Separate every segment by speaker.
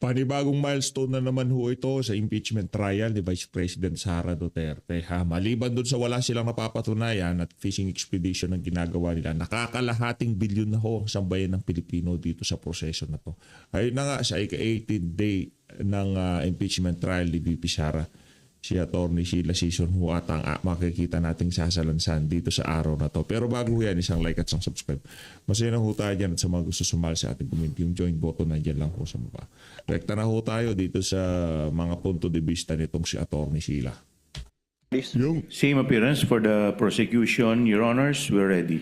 Speaker 1: Panibagong milestone na naman ho ito sa impeachment trial ni Vice President Sara Duterte. Maliban doon sa wala silang napapatunayan at fishing expedition ang ginagawa nila, nakakalahating bilyon na ho ang bayan ng Pilipino dito sa proseso na to. Ayun na nga sa ika-18th day ng impeachment trial ni VP Sara, si Atty. Sheila Sison ho at ang makikita nating sasalansan dito sa araw na to. Pero bago yan, isang like at isang subscribe. Masaya na ho tayo dyan at sa mga gusto sumali sa ating community, yung join button nandiyan lang ho sa baba. Rekta na ho tayo dito sa mga punto de vista nitong si Atty. Sheila. Yung
Speaker 2: Same appearance for the prosecution, Your Honors. We're ready.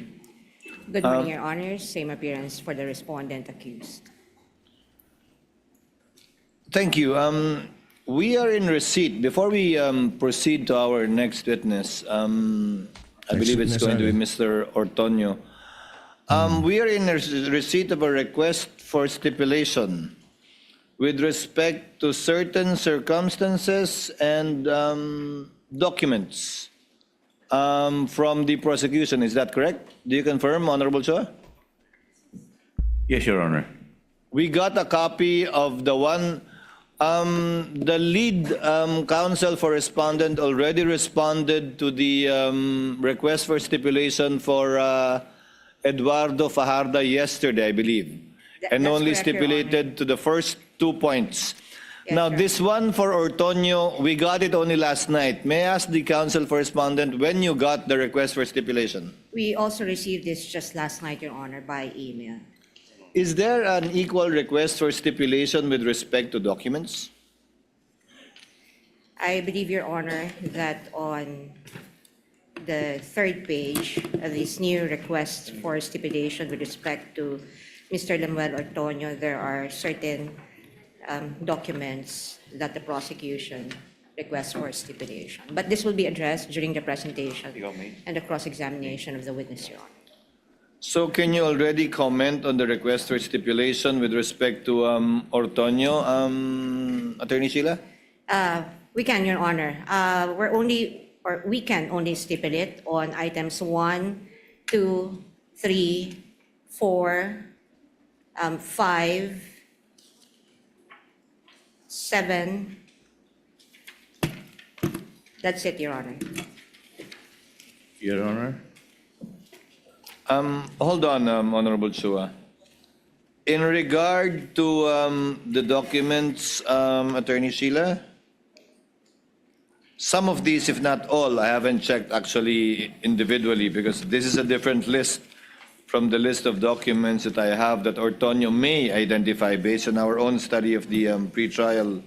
Speaker 3: Good morning, Your Honors. Same appearance for the respondent accused.
Speaker 4: Thank you. We are in receipt. Before we proceed to our next witness, I believe it's going to be Mr. Ortonio. We are in receipt of a request for stipulation with respect to certain circumstances and documents from the prosecution. Is that correct? Do you confirm, Honorable Chua?
Speaker 2: Yes, Your Honor.
Speaker 4: We got a copy of the one. The lead counsel for respondent already responded to the request for stipulation for Eduardo Fajardo yesterday, I believe, and
Speaker 3: That's
Speaker 4: only
Speaker 3: correct, Your
Speaker 4: stipulated to the first 2 points.
Speaker 3: Yes,
Speaker 4: Now,
Speaker 3: sir.
Speaker 4: this one for Ortonio, we got it only last night. May I ask the counsel for respondent when you got the request for stipulation?
Speaker 3: We also received this just last night, Your Honor, by email.
Speaker 4: Is there an equal request for stipulation with respect to documents?
Speaker 3: I believe, Your Honor, that on the third page of this new request for stipulation with respect to Mr. Lemuel Ortonio, there are certain documents that the prosecution requests for stipulation. But this will be addressed during the presentation and the cross-examination of the witness, Your Honor.
Speaker 4: So can you already comment on the request for stipulation with respect to Ortonio, Attorney Sheila?
Speaker 3: We can, Your Honor. We can only stipulate on items 1, 2, 3, 4, 5, 7. That's it, Your Honor.
Speaker 2: Your Honor.
Speaker 4: Hold on, Honorable Chua. In regard to the documents, Attorney Sheila, some of these, if not all, I haven't checked actually individually because this is a different list from the list of documents that I have that Ortonio may identify based on our own study of the pretrial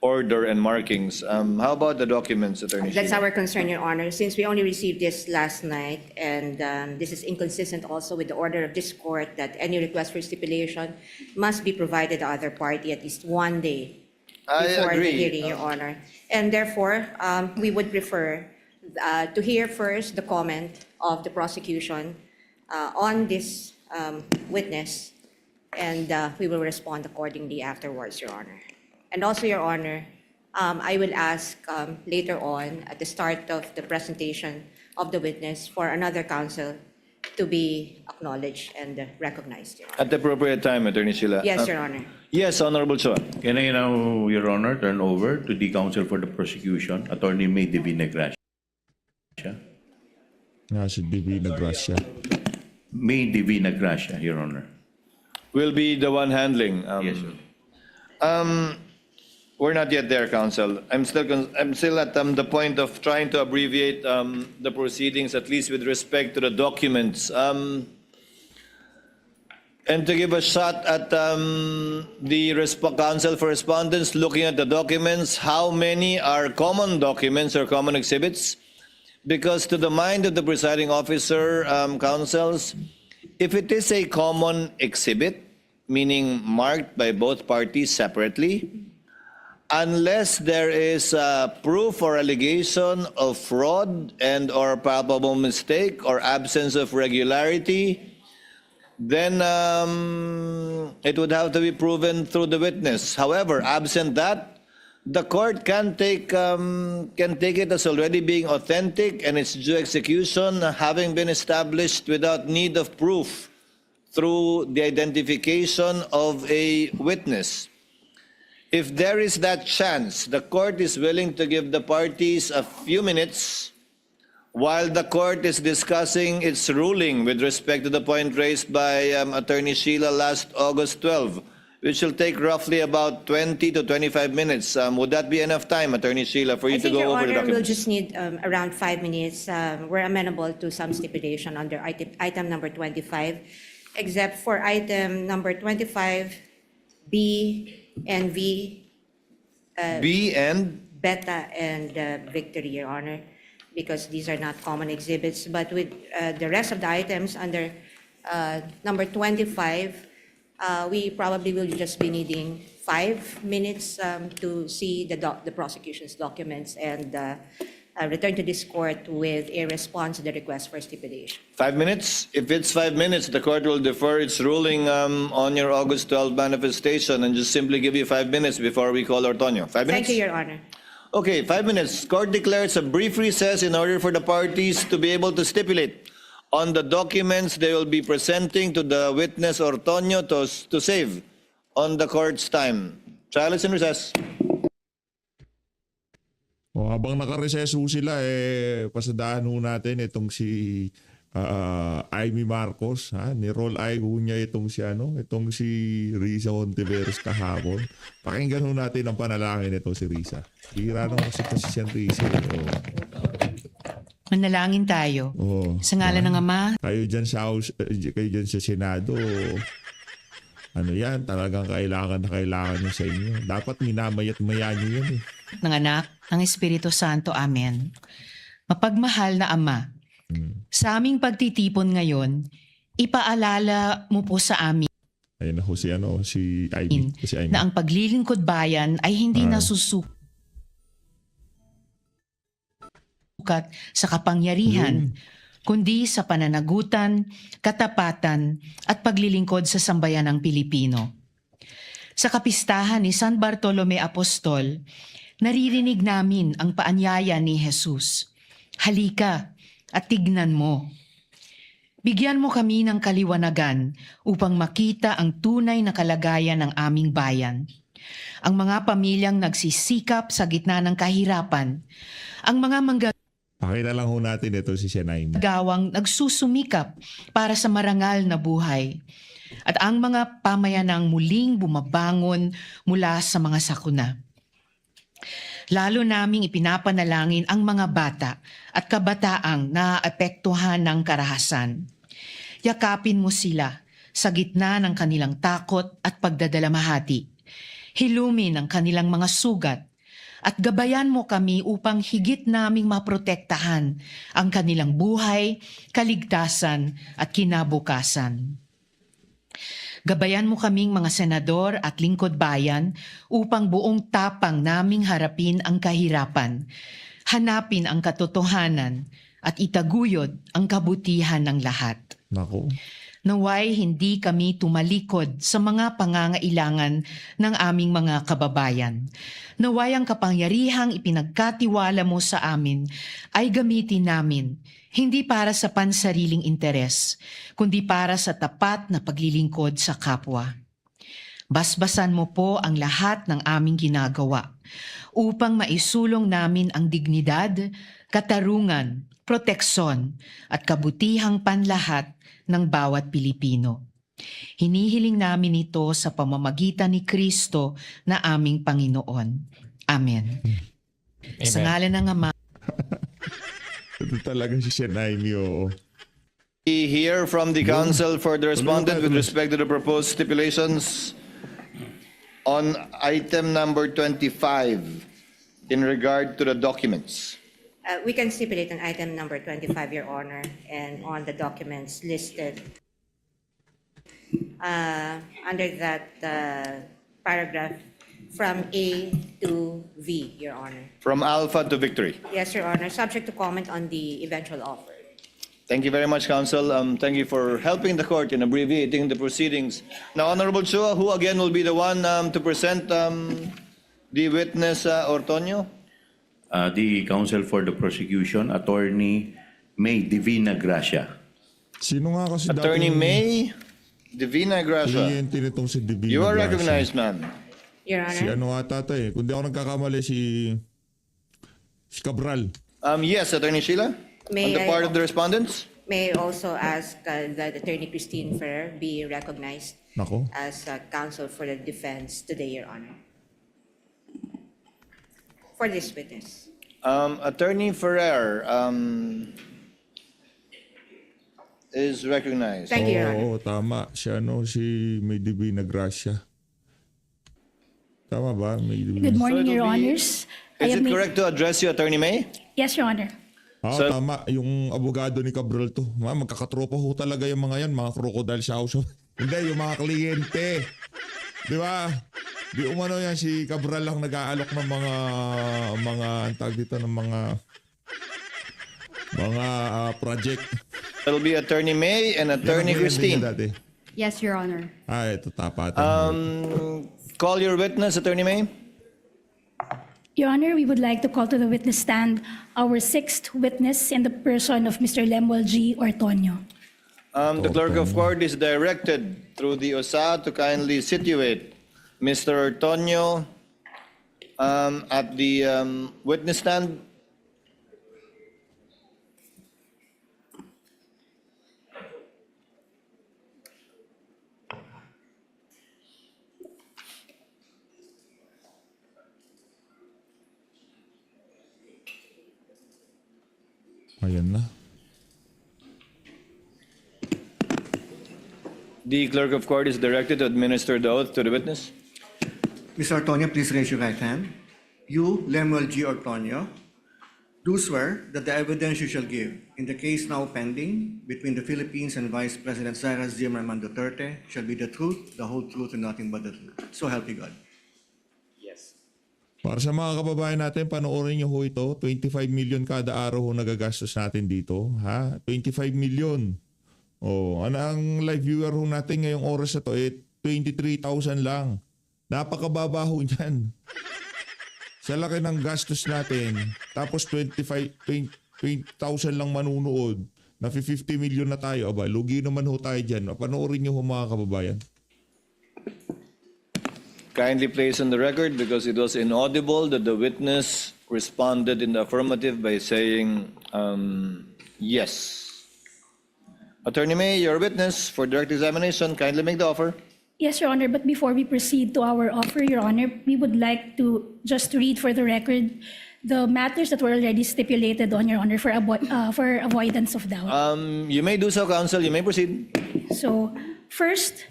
Speaker 4: order and markings. How about the documents, Attorney
Speaker 3: That's
Speaker 4: Sheila?
Speaker 3: our concern, Your Honor. Since we only received this last night, and this is inconsistent also with the order of this court that any request for stipulation must be provided to other party at least 1 day
Speaker 4: I
Speaker 3: before the
Speaker 4: agree.
Speaker 3: hearing, Your Honor. And therefore, we would prefer to hear first the comment of the prosecution on this witness, and we will respond accordingly afterwards, Your Honor. And also, Your Honor, I will ask later on at the start of the presentation of the witness for another counsel to be acknowledged and recognized, Your Honor.
Speaker 4: At the appropriate time, Attorney Sheila.
Speaker 3: Yes, Your Honor.
Speaker 4: Yes, Honorable Chua.
Speaker 2: Can I now, Your Honor, turn over to the counsel for the prosecution, Attorney May Divina Gracia?
Speaker 1: nasa Divina Gracia.
Speaker 2: May Divina Gracia, Your Honor.
Speaker 4: Will be the one handling.
Speaker 2: Yes, sir.
Speaker 4: We're not yet there, counsel. I'm still at the point of trying to abbreviate the proceedings, at least with respect to the documents. And to give a shot at the counsel for respondents looking at the documents, how many are common documents or common exhibits? Because to the mind of the presiding officer, counsels, if it is a common exhibit, meaning marked by both parties separately, unless there is proof or allegation of fraud and or palpable mistake or absence of regularity, then it would have to be proven through the witness. However, absent that, the court can take it as already being authentic and its due execution having been established without need of proof through the identification of a witness. If there is that chance, the court is willing to give the parties a few minutes while the court is discussing its ruling with respect to the point raised by Attorney Sheila last August 12, which will take roughly about 20 to 25 minutes. Would that be enough time, Attorney Sheila, for you
Speaker 3: I
Speaker 4: to
Speaker 3: think,
Speaker 4: go
Speaker 3: Your
Speaker 4: over the
Speaker 3: Honor, we'll
Speaker 4: documents?
Speaker 3: just need around 5 minutes. We're amenable to some stipulation under item number 25, except for item number 25, B and V,
Speaker 4: B and
Speaker 3: Beta and Victory, Your Honor, because these are not common exhibits. But with the rest of the items under number 25, we probably will just be needing 5 minutes to see the prosecution's documents and return to this court with a response to the request for stipulation.
Speaker 4: 5 minutes? If it's 5 minutes, the court will defer its ruling on your August 12 manifestation and just simply give you 5 minutes before we call Ortonio. 5 minutes?
Speaker 3: Thank you, Your Honor.
Speaker 4: Okay, 5 minutes. Court declares a brief recess in order for the parties to be able to stipulate on the documents they will be presenting to the witness Ortonio to save on the court's time. Trial is in recess.
Speaker 1: O, habang nakareseso sila, pasadaan ho natin itong si Amy Marcos. Ni-roll eye ho niya itong si Risa Hontiveros kahapon. Pakinggan ho natin ang panalangin nito si Risa. Bira naman kasi siyang Risa.
Speaker 5: Manalangin tayo. Sa ngalan ng Ama,
Speaker 1: Kayo dyan sa House, kayo dyan sa Senado, ano yan, talagang kailangan nyo sa inyo. Dapat minamayat maya nyo yan
Speaker 5: ng Anak, ng Espiritu Santo. Amen. Mapagmahal na Ama, sa aming pagtitipon ngayon, ipaalala mo po sa amin
Speaker 1: Ayun na ho si Ivy. Si Ivy.
Speaker 5: na ang paglilingkod bayan ay hindi nasusukat sa kapangyarihan, kundi sa pananagutan, katapatan, at paglilingkod sa sambayanang Pilipino. Sa kapistahan ni San Bartolome Apostol, naririnig namin ang paanyaya ni Jesus. Halika at tignan mo. Bigyan mo kami ng kaliwanagan upang makita ang tunay na kalagayan ng aming bayan. Ang mga pamilyang nagsisikap sa gitna ng kahirapan, ang mga
Speaker 1: Pakita lang ho natin ito si Sianaim.
Speaker 5: gawang nagsusumikap para sa marangal na buhay, at ang mga pamayanang muling bumabangon mula sa mga sakuna. Lalo naming ipinapanalangin ang mga bata at kabataang naaapektuhan ng karahasan. Yakapin mo sila sa gitna ng kanilang takot at pagdadalamhati. Hilumin ang kanilang mga sugat at gabayan mo kami upang higit naming maprotektahan ang kanilang buhay, kaligtasan at kinabukasan. Gabayan mo kaming mga senador at lingkod bayan upang buong tapang naming harapin ang kahirapan, hanapin ang katotohanan at itaguyod ang kabutihan ng lahat.
Speaker 1: Nako.
Speaker 5: Naway hindi kami tumalikod sa mga pangangailangan ng aming mga kababayan. Naway ang kapangyarihang ipinagkatiwala mo sa amin ay gamitin namin, hindi para sa pansariling interes, kundi para sa tapat na paglilingkod sa kapwa. Basbasan mo po ang lahat ng aming ginagawa upang maisulong namin ang dignidad, katarungan, proteksyon at kabutihang panlahat ng bawat Pilipino. Hinihiling namin ito sa pamamagitan ni Kristo na aming Panginoon. Amen. Sa ngalan ng Ama,
Speaker 1: Ito talaga si Sianaim, oo.
Speaker 4: We hear from the counsel for the respondent with respect to the proposed stipulations on item number 25 in regard to the documents.
Speaker 3: We can stipulate on item number 25, Your Honor, and on the documents listed under that paragraph from A to V, Your Honor.
Speaker 4: From Alpha to Victory.
Speaker 3: Yes, Your Honor, subject to comment on the eventual offer.
Speaker 4: Thank you very much, counsel. Thank you for helping the court in abbreviating the proceedings. Now, Honorable Chua, who again will be the one to present the witness, Ortonio?
Speaker 2: The counsel for the prosecution, Attorney May Divina Gracia.
Speaker 1: Sino nga kasi
Speaker 4: Attorney
Speaker 1: dating
Speaker 4: May Divina Gracia.
Speaker 1: kliyente nitong si Divina
Speaker 4: You are
Speaker 1: Gracia?
Speaker 4: recognized, ma'am.
Speaker 3: Your
Speaker 1: Si
Speaker 3: Honor.
Speaker 1: ano ata to eh. Kung di ako nagkakamali, si Cabral.
Speaker 4: Yes, Attorney Sheila?
Speaker 3: May
Speaker 4: On the
Speaker 3: I-
Speaker 4: part of the respondents?
Speaker 3: May I also ask that Attorney Christine Ferrer be recognized
Speaker 1: Nako.
Speaker 3: as counsel for the defense today, Your Honor. For this witness.
Speaker 4: Attorney Ferrer is recognized.
Speaker 3: Thank you, Your Honor.
Speaker 1: Oo, tama. Si ano, si May Divina Gracia. Tama ba? May Divina.
Speaker 6: Good morning,
Speaker 4: So it
Speaker 6: Your
Speaker 4: will be-
Speaker 6: Honors. I
Speaker 4: Is
Speaker 6: have
Speaker 4: it
Speaker 6: made-
Speaker 4: correct to address you, Attorney May?
Speaker 6: Yes, Your Honor.
Speaker 1: Ah, tama. Yung abogado ni Cabral to. Magkakatropa ho talaga yung mga yan. Mga crocodile sa house. Hindi, yung mga kliyente. Di ba? Di umano yan, si Cabral lang nag-aalok ng ang tawag dito, ng mga project.
Speaker 4: That'll be Attorney May and
Speaker 1: Yan
Speaker 4: Attorney
Speaker 1: ang kliyente
Speaker 4: Christine.
Speaker 1: niya dati.
Speaker 7: Yes, Your Honor.
Speaker 1: Ah, ito tapat.
Speaker 4: Call your witness, Attorney May.
Speaker 6: Your Honor, we would like to call to the witness stand our sixth witness in the person of Mr. Lemuel G. Ortonio.
Speaker 4: The clerk of court is directed through the OSA to kindly situate Mr. Ortonio at the witness stand.
Speaker 1: Ayan na.
Speaker 4: The clerk of court is directed to administer the oath to the witness.
Speaker 8: Mr. Ortonio, please raise your right hand. You, Lemuel G. Ortonio, do swear that the evidence you shall give in the case now pending between the Philippines and Vice President Sara Zimmerman Duterte shall be the truth, the whole truth, and nothing but the truth. So help you God.
Speaker 1: Para sa mga kababayan natin, panoorin nyo ho ito. 25 million kada araw ho nagagastos natin dito. Ha? 25 million. Oh, ano ang live viewer ho natin ngayong oras na to? 23,000 lang. Napakababa ho niyan. Sa laki ng gastos natin, tapos 20,000 lang manunood. Na 50 million na tayo. Aba, lugi naman ho tayo dyan. Panoorin nyo ho mga kababayan.
Speaker 4: Kindly place on the record because it was inaudible that the witness responded in the affirmative by saying yes. Attorney May, your witness for direct examination, kindly make the offer.
Speaker 6: Yes, Your Honor, but before we proceed to our offer, Your Honor, we would like to just read for the record the matters that were already stipulated on, Your Honor, for avoidance of doubt.
Speaker 4: You may do so, counsel. You may proceed.
Speaker 6: So, first,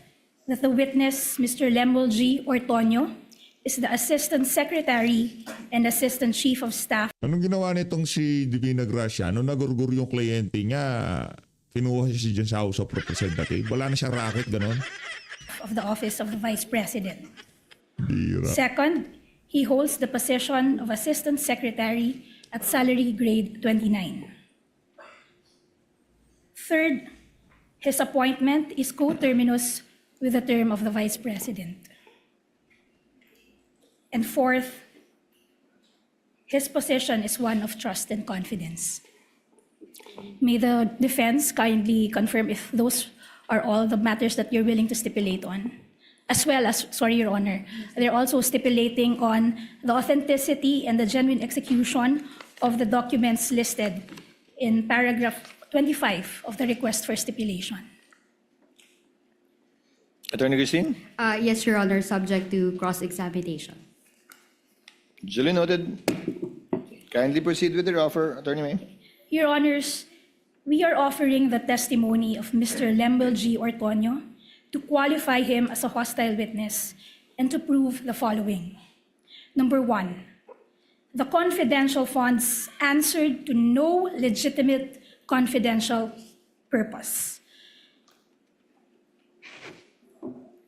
Speaker 6: that the witness, Mr. Lemuel G. Ortonio, is the Assistant Secretary and Assistant Chief of Staff
Speaker 1: Anong ginawa nitong si Divina Gracia? Nung nagurgur yung kliyente niya, kinuha siya dyan sa House of Representatives. Wala na siya racket, gano'n?
Speaker 6: of the Office of the Vice President.
Speaker 1: Bira.
Speaker 6: Second, he holds the position of Assistant Secretary at salary grade 29. Third, his appointment is coterminous with the term of the Vice President. And fourth, his position is one of trust and confidence. May the defense kindly confirm if those are all the matters that you're willing to stipulate on. As well as, sorry, Your Honor, they're also stipulating on the authenticity and the genuine execution of the documents listed in paragraph 25 of the request for stipulation.
Speaker 4: Attorney Christine?
Speaker 7: Yes, Your Honor, subject to cross-examination.
Speaker 4: Duly noted. Kindly proceed with your offer, Attorney May.
Speaker 6: Your Honors, we are offering the testimony of Mr. Lemuel G. Ortonio to qualify him as a hostile witness and to prove the following. Number one, the confidential funds answered to no legitimate confidential purpose.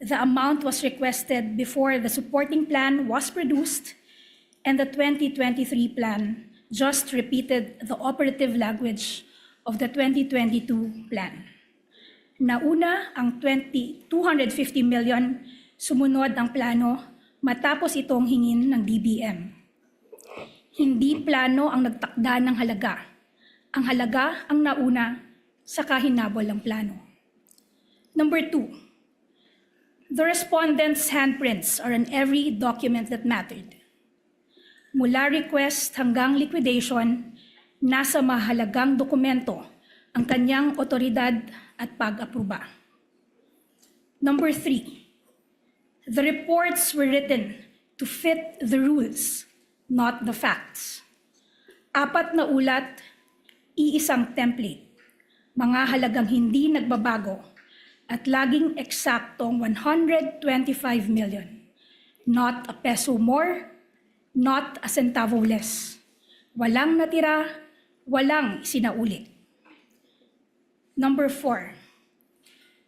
Speaker 6: The amount was requested before the supporting plan was produced, and the 2023 plan just repeated the operative language of the 2022 plan. Nauna ang 250 million, sumunod ang plano matapos itong hingin ng DBM. Hindi plano ang nagtakda ng halaga. Ang halaga ang nauna sa kahinabol ng plano. Number two, The respondents' handprints are on every document that mattered. Mula request hanggang liquidation, nasa mahalagang dokumento ang kanyang otoridad at pag-aproba. Number 3, the reports were written to fit the rules, not the facts. 4 na ulat, iisang template, mga halagang hindi nagbabago at laging eksaktong 125 million. Not a peso more, not a centavo less. Walang natira, walang sinaulit. Number 4,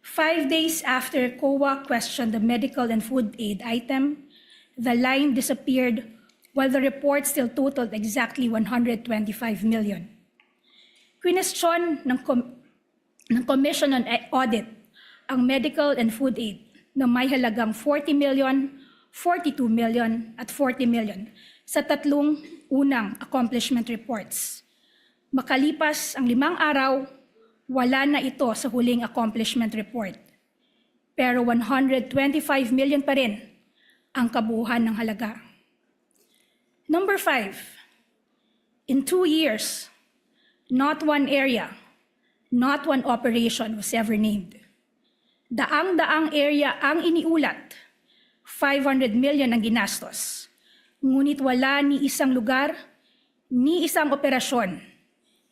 Speaker 6: 5 days after COA questioned the medical and food aid item, the line disappeared while the report still totaled exactly 125 million. Question ng Commission on Audit ang medical and food aid na may halagang 40 million, 42 million at 40 million sa 3 unang accomplishment reports. Makalipas ang 5 araw, wala na ito sa huling accomplishment report. Pero 125 million pa rin ang kabuuan ng halaga. Number 5, in 2 years, not one area, not one operation was ever named. Daang-daang area ang iniulat, 500 million ang ginastos. Ngunit wala ni isang lugar, ni isang operasyon,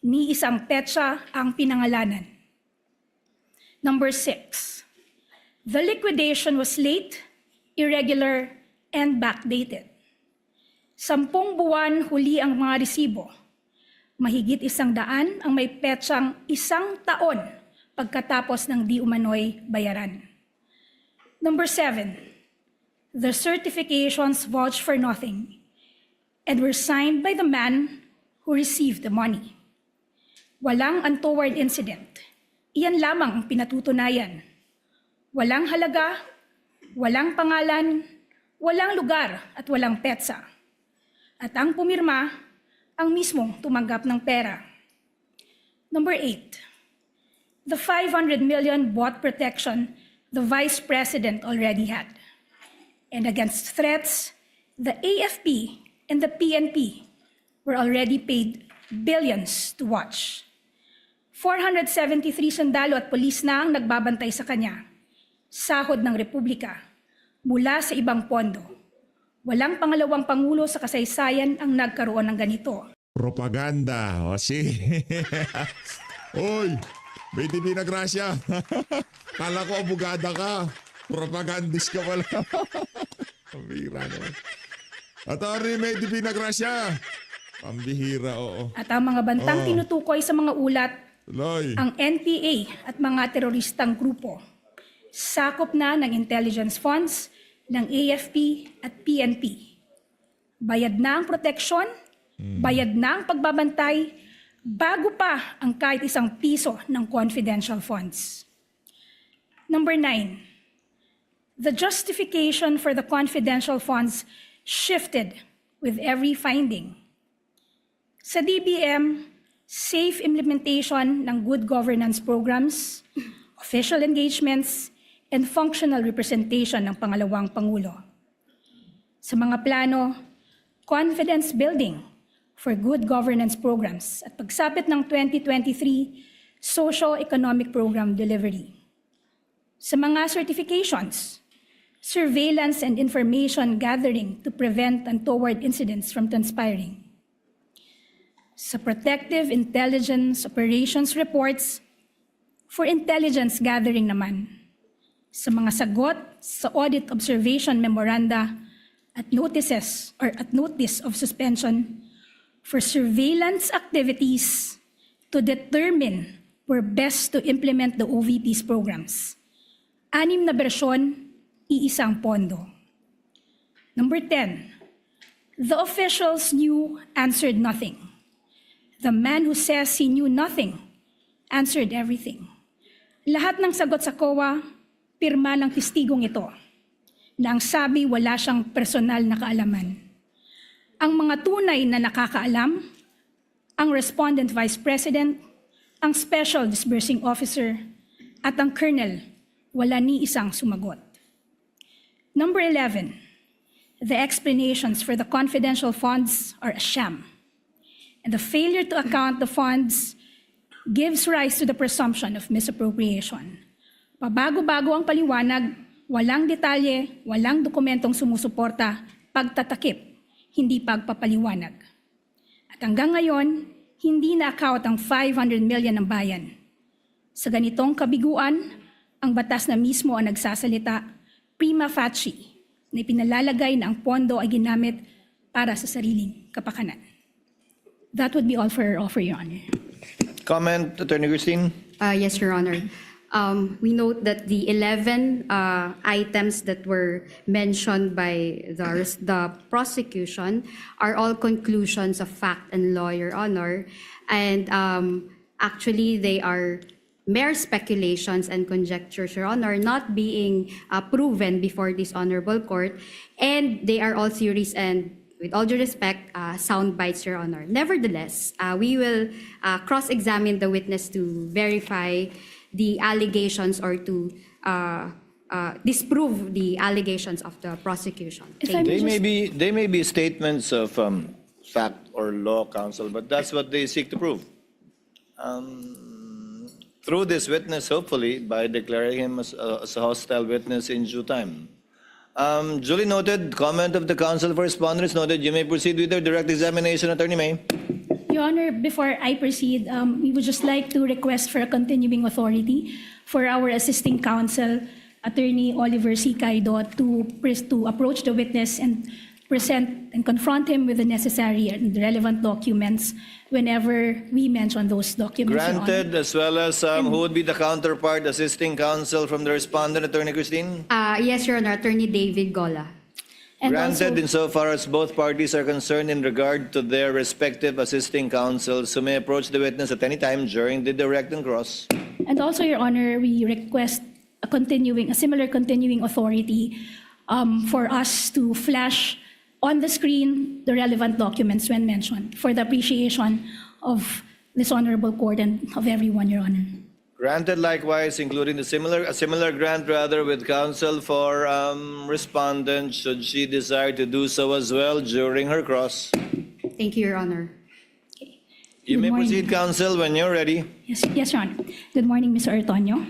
Speaker 6: ni isang petsa ang pinangalanan. Number 6, the liquidation was late, irregular, and backdated. 10 buwan huli ang mga resibo. Mahigit 100 ang may petsang 1 taon pagkatapos ng di umano'y bayaran. Number 7, the certifications vouched for nothing and were signed by the man who received the money. Walang untoward incident. Iyan lamang ang pinatutunayan. Walang halaga, walang pangalan, walang lugar at walang petsa. At ang pumirma, ang mismong tumanggap ng pera. Number 8, the 500 million bought protection the Vice President already had. And against threats, the AFP and the PNP were already paid billions to watch. 473 sundalo at pulis na ang nagbabantay sa kanya. Sahod ng Republika mula sa ibang pondo. Walang pangalawang pangulo sa kasaysayan ang nagkaroon ng ganito.
Speaker 1: Propaganda. O si. Oy, may Gracia. Kala ko abogada ka. Propagandist ka pala. Pambihira naman. Attorney May Gracia. Pambihira, oo.
Speaker 6: At ang mga bantang tinutukoy sa mga ulat,
Speaker 1: Tuloy.
Speaker 6: ang NPA at mga teroristang grupo. Sakop na ng intelligence funds ng AFP at PNP. Bayad na ang proteksyon, bayad na ang pagbabantay, bago pa ang kahit 1 piso ng confidential funds. Number 9, the justification for the confidential funds shifted with every finding. Sa DBM, safe implementation ng good governance programs, official engagements, and functional representation ng pangalawang Pangulo. Sa mga plano, confidence building for good governance programs at pagsapit ng 2023 socio-economic program delivery. Sa mga certifications, surveillance and information gathering to prevent untoward incidents from transpiring. Sa protective intelligence operations reports, for intelligence gathering naman. Sa mga sagot sa audit observation memoranda at notices or at notice of suspension for surveillance activities to determine where best to implement the OVP's programs. 6 na bersyon, iisang pondo. Number 10, the officials knew, answered nothing. The man who says he knew nothing answered everything. Lahat ng sagot sa COA, pirma ng testigong ito, na ang sabi wala siyang personal na kaalaman. Ang mga tunay na nakakaalam, ang respondent vice president, ang special disbursing officer, at ang colonel, wala ni isang sumagot. Number 11, the explanations for the confidential funds are a sham. And the failure to account the funds gives rise to the presumption of misappropriation. Pabago-bago ang paliwanag, walang detalye, walang dokumentong sumusuporta, pagtatakip, hindi pagpapaliwanag. At hanggang ngayon, hindi na-account ang 500 million ng bayan. Sa ganitong kabiguan, ang batas na mismo ang nagsasalita, prima facie, na ipinalalagay na ang pondo ay ginamit para sa sariling kapakanan. That would be all for Your Honor.
Speaker 4: Comment, Attorney Christine?
Speaker 7: Yes, Your Honor. We note that the 11 items that were mentioned by the prosecution are all conclusions of fact and law, Your Honor. And actually, they are mere speculations and conjectures, Your Honor, not being proven before this honorable court. And they are all theories and, with all due respect, sound bites, Your Honor. Nevertheless, we will cross-examine the witness to verify the allegations or to disprove the allegations of the prosecution.
Speaker 6: If
Speaker 7: Thank
Speaker 6: I
Speaker 7: you.
Speaker 4: They may be statements of fact or law, counsel, but that's what they seek to prove. Through this witness, hopefully, by declaring him as a hostile witness in due time. Duly noted, comment of the counsel for respondents noted. You may proceed with your direct examination, Attorney May.
Speaker 6: Your Honor, before I proceed, we would just like to request for a continuing authority for our assisting counsel, Attorney Oliver C. Caido, to approach the witness and present and confront him with the necessary and relevant documents whenever we mention those documents, Your Honor.
Speaker 4: Granted, as well as who would be the counterpart assisting counsel from the respondent, Attorney Christine?
Speaker 7: Yes, Your Honor, Attorney David Gola.
Speaker 6: And
Speaker 4: Granted,
Speaker 6: also-
Speaker 4: insofar as both parties are concerned in regard to their respective assisting counsels who may approach the witness at any time during the direct and cross.
Speaker 6: And also, Your Honor, we request a similar continuing authority for us to flash on the screen the relevant documents when mentioned for the appreciation of this honorable court and of everyone, Your Honor.
Speaker 4: Granted likewise, including a similar grant rather with counsel for respondent should she desire to do so as well during her cross.
Speaker 7: Thank you, Your Honor.
Speaker 4: You
Speaker 6: Good
Speaker 4: may
Speaker 6: morning.
Speaker 4: proceed, counsel, when you're ready.
Speaker 6: Yes, Your Honor. Good morning, Mr. Artonio.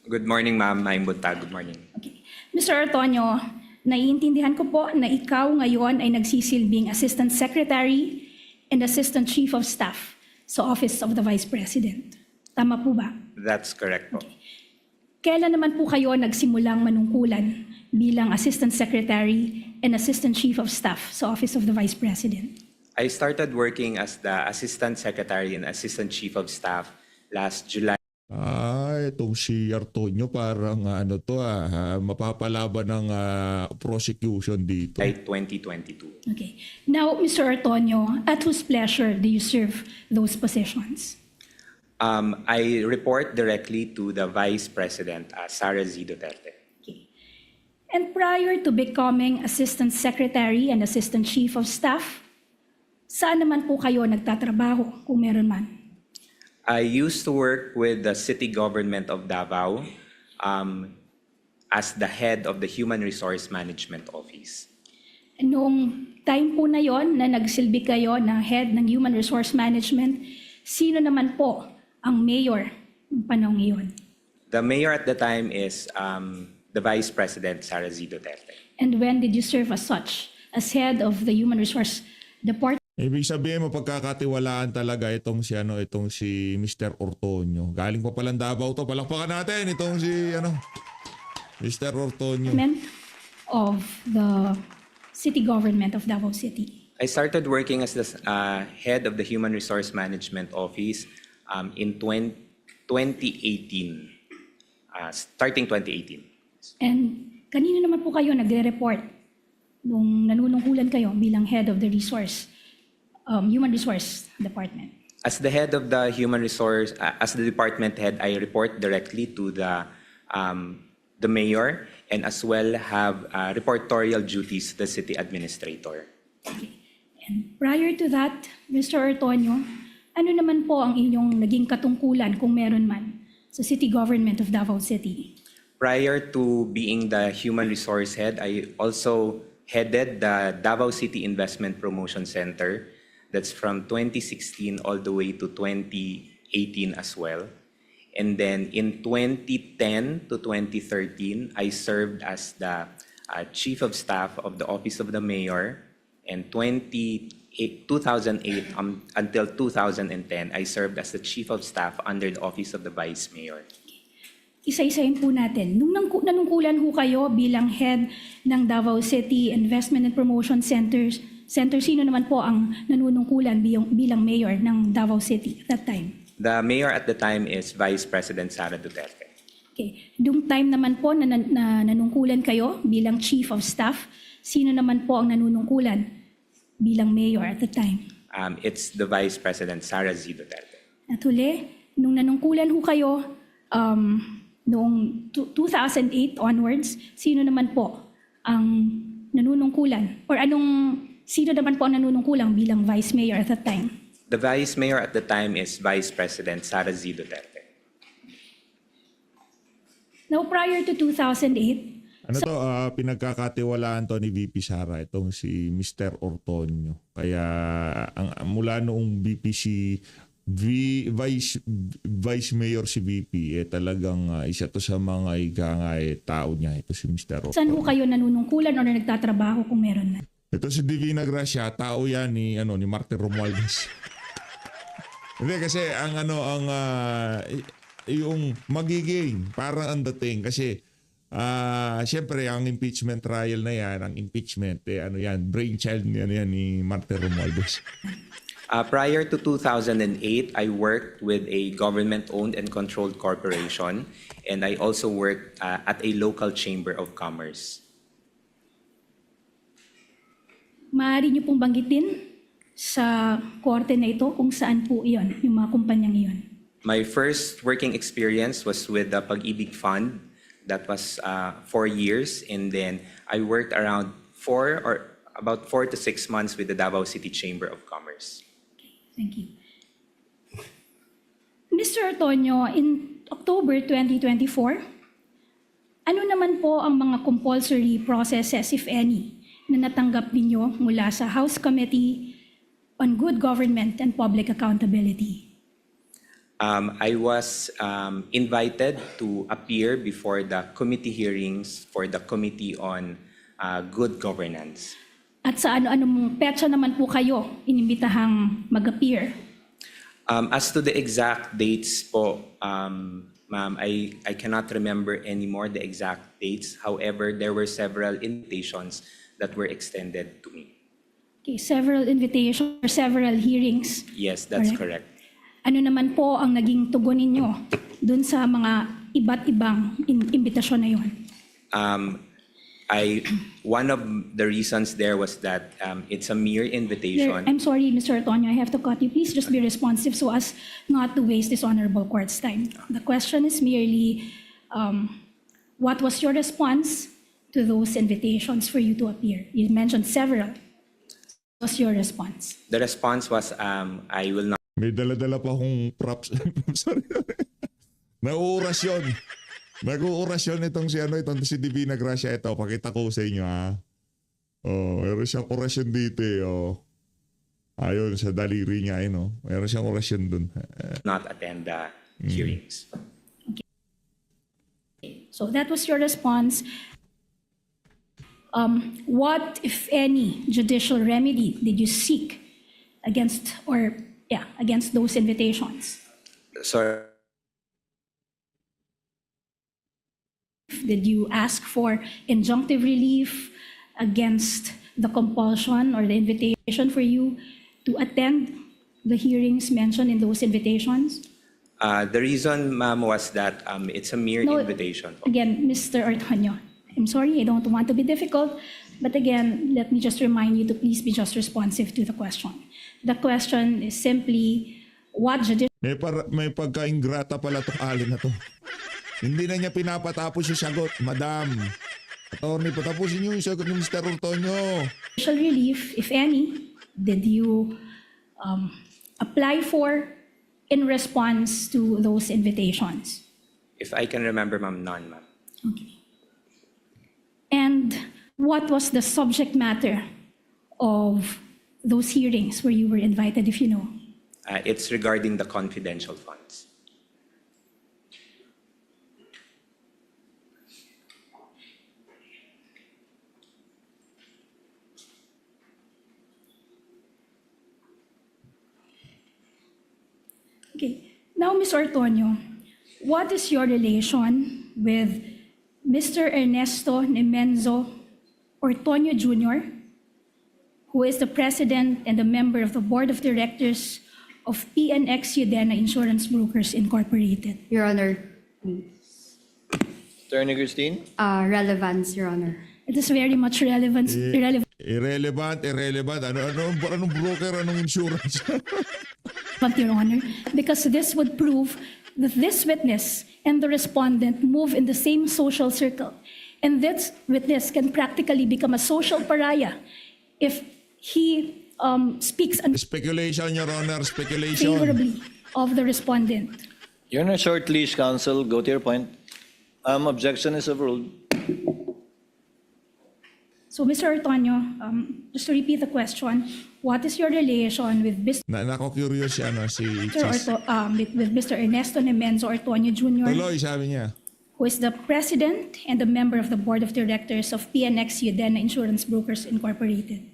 Speaker 9: Good morning, ma'am. I'm Buntag. Good morning.
Speaker 6: Okay. Mr. Artonio, naiintindihan ko po na ikaw ngayon ay nagsisilbing Assistant Secretary and Assistant Chief of Staff sa Office of the Vice President. Tama po ba?
Speaker 9: That's correct po.
Speaker 6: Kailan naman po kayo nagsimulang manungkulan bilang Assistant Secretary and Assistant Chief of Staff sa Office of the Vice President?
Speaker 9: I started working as the Assistant Secretary and Assistant Chief of Staff last July
Speaker 1: Itong si Artonio parang mapapalaban ng prosecution dito.
Speaker 9: 2022.
Speaker 6: Okay. Now, Mr. Artonio, at whose pleasure do you serve those positions?
Speaker 9: I report directly to the Vice President, Sara Z. Duterte.
Speaker 6: Okay. And prior to becoming Assistant Secretary and Assistant Chief of Staff, saan naman po kayo nagtatrabaho kung meron man?
Speaker 9: I used to work with the city government of Davao as the head of the Human Resource Management Office.
Speaker 6: Noong time po na yon na nagsilbi kayo na head ng Human Resource Management, sino naman po ang mayor ng panahon iyon?
Speaker 9: The mayor at the time is the Vice President, Sara Z. Duterte.
Speaker 6: And when did you serve as such, as head of the Human Resource Department?
Speaker 1: Ibig sabihin mo pagkakatiwalaan talaga itong si Mr. Ortonio. Galing pa palang Davao to. Palakpakan natin itong si Mr. Ortonio.
Speaker 6: Of the city government of Davao City.
Speaker 9: I started working as the head of the Human Resource Management Office in 2018, starting 2018.
Speaker 6: And kanino naman po kayo nagre-report nung nanunungkulan kayo bilang head of the Human Resource Department?
Speaker 9: As the head of the Human Resource, as the department head, I report directly to the mayor and as well have reportorial duties to the city administrator.
Speaker 6: Okay. And prior to that, Mr. Ortonio, ano naman po ang inyong naging katungkulan kung meron man sa city government of Davao City?
Speaker 9: Prior to being the human resource head, I also headed the Davao City Investment Promotion Center. That's from 2016 all the way to 2018 as well. And then in 2010 to 2013, I served as the Chief of Staff of the Office of the Mayor. And 2008 until 2010, I served as the Chief of Staff under the Office of the Vice Mayor.
Speaker 6: Isa-isahin po natin. Nung nanungkulan ho kayo bilang head ng Davao City Investment and Promotion Center, sino naman po ang nanunungkulan bilang mayor ng Davao City at that time?
Speaker 9: The mayor at the time is Vice President Sara Duterte.
Speaker 6: Okay. Nung time naman po na nanungkulan kayo bilang Chief of Staff, sino naman po ang nanunungkulan bilang mayor at the time?
Speaker 9: It's the Vice President Sara Z. Duterte.
Speaker 6: At huli, nung nanungkulan ho kayo, noong 2008 onwards, sino naman po ang nanunungkulan? Or sino naman po ang nanunungkulang bilang Vice Mayor at that time?
Speaker 9: The Vice Mayor at the time is Vice President Sara Z. Duterte.
Speaker 6: Now, prior to 2008,
Speaker 1: Ano to, pinagkakatiwalaan to ni VP Sara, itong si Mr. Ortonio. Kaya mula noong VP si Vice Mayor si VP, talagang isa to sa mga tao niya, ito si Mr.
Speaker 6: saan ho
Speaker 1: Ortonio.
Speaker 6: kayo nanunungkulan o nagtatrabaho kung meron na?
Speaker 1: Ito si Divina Gracia, tao yan ni Martin Romualdez. Hindi kasi yung magiging parang ang dating kasi siyempre ang impeachment trial na yan, ang impeachment brainchild ni Martin Romualdez.
Speaker 9: Prior to 2008, I worked with a government-owned and controlled corporation, and I also worked at a local chamber of commerce.
Speaker 6: Maaari niyo pong banggitin sa korte na ito kung saan po iyon, yung mga kumpanyang iyon.
Speaker 9: My first working experience was with the Pag-ibig Fund. That was 4 years, and then I worked around about 4 to 6 months with the Davao City Chamber of Commerce.
Speaker 6: Thank you. Mr. Ortonio, in October 2024, ano naman po ang mga compulsory processes, if any, na natanggap ninyo mula sa House Committee on Good Government and Public Accountability?
Speaker 9: I was invited to appear before the committee hearings for the Committee on Good Governance.
Speaker 6: At sa ano-anong petsa naman po kayo inimbitahang mag-appear?
Speaker 9: As to the exact dates po, ma'am, I cannot remember anymore the exact dates. However, there were several invitations that were extended to me.
Speaker 6: Okay, several invitations or several hearings.
Speaker 9: Yes, that's correct.
Speaker 6: Ano naman po ang naging tugon ninyo dun sa mga iba't ibang imbitasyon na yun?
Speaker 9: One of the reasons there was that it's a mere invitation.
Speaker 6: I'm sorry, Mr. Ortonio, I have to cut you. Please just be responsive so as not to waste this honorable court's time. The question is merely, what was your response to those invitations for you to appear? You mentioned several. What was your response?
Speaker 9: The response was, I will not.
Speaker 1: May dala-dala pa akong props. Sorry. Nag-uurasyon. Nag-uurasyon itong si Divina Gracia. Ito, pakita ko sa inyo ha. Meron siyang orasyon dito Ayun, sa daliri niya meron siyang orasyon dun.
Speaker 9: Not attend the hearings.
Speaker 6: So that was your response. What, if any, judicial remedy did you seek against those invitations?
Speaker 9: So,
Speaker 6: Did you ask for injunctive relief against the compulsion or the invitation for you to attend the hearings mentioned in those invitations?
Speaker 9: the reason, ma'am, was that it's a mere
Speaker 6: No,
Speaker 9: invitation.
Speaker 6: Again, Mr. Ortonio, I'm sorry, I don't want to be difficult, but again, let me just remind you to please be just responsive to the question. The question is simply, what judicial
Speaker 1: May pagka-ingrata pala itong alin na to. Hindi na niya pinapatapos yung sagot. Madam, attorney, patapusin niyo yung sagot ni Mr. Ortonio.
Speaker 6: relief, if any, did you apply for in response to those invitations?
Speaker 9: If I can remember, ma'am, none, ma'am.
Speaker 6: Okay. And what was the subject matter of those hearings where you were invited, if you know?
Speaker 9: It's regarding the confidential funds.
Speaker 6: Okay. Now, Ms. Ortonio, what is your relation with Mr. Ernesto Nemenzo Ortonio Jr., who is the president and a member of the board of directors of PNX Udena Insurance Brokers Incorporated?
Speaker 7: Your Honor,
Speaker 4: Attorney Christine?
Speaker 7: relevance, Your Honor.
Speaker 6: It is very much relevant.
Speaker 1: Irrelevant. Anong broker, anong insurance?
Speaker 6: Your Honor, because this would prove that this witness and the respondent move in the same social circle. And this witness can practically become a social pariah if he speaks
Speaker 1: Speculation, Your Honor, speculation.
Speaker 6: unfavorably of the respondent.
Speaker 4: You're on a short leash, counsel. Go to your point. Objection is overruled.
Speaker 6: So, Mr. Ortonio, just to repeat the question, what is your relation with
Speaker 1: Nako-curious siya, no, si Chis.
Speaker 6: with Mr. Ernesto Nemenzo Ortonio Jr.,
Speaker 1: Tuloy, sabi niya.
Speaker 6: who is the president and a member of the board of directors of PNX Udena Insurance Brokers Incorporated?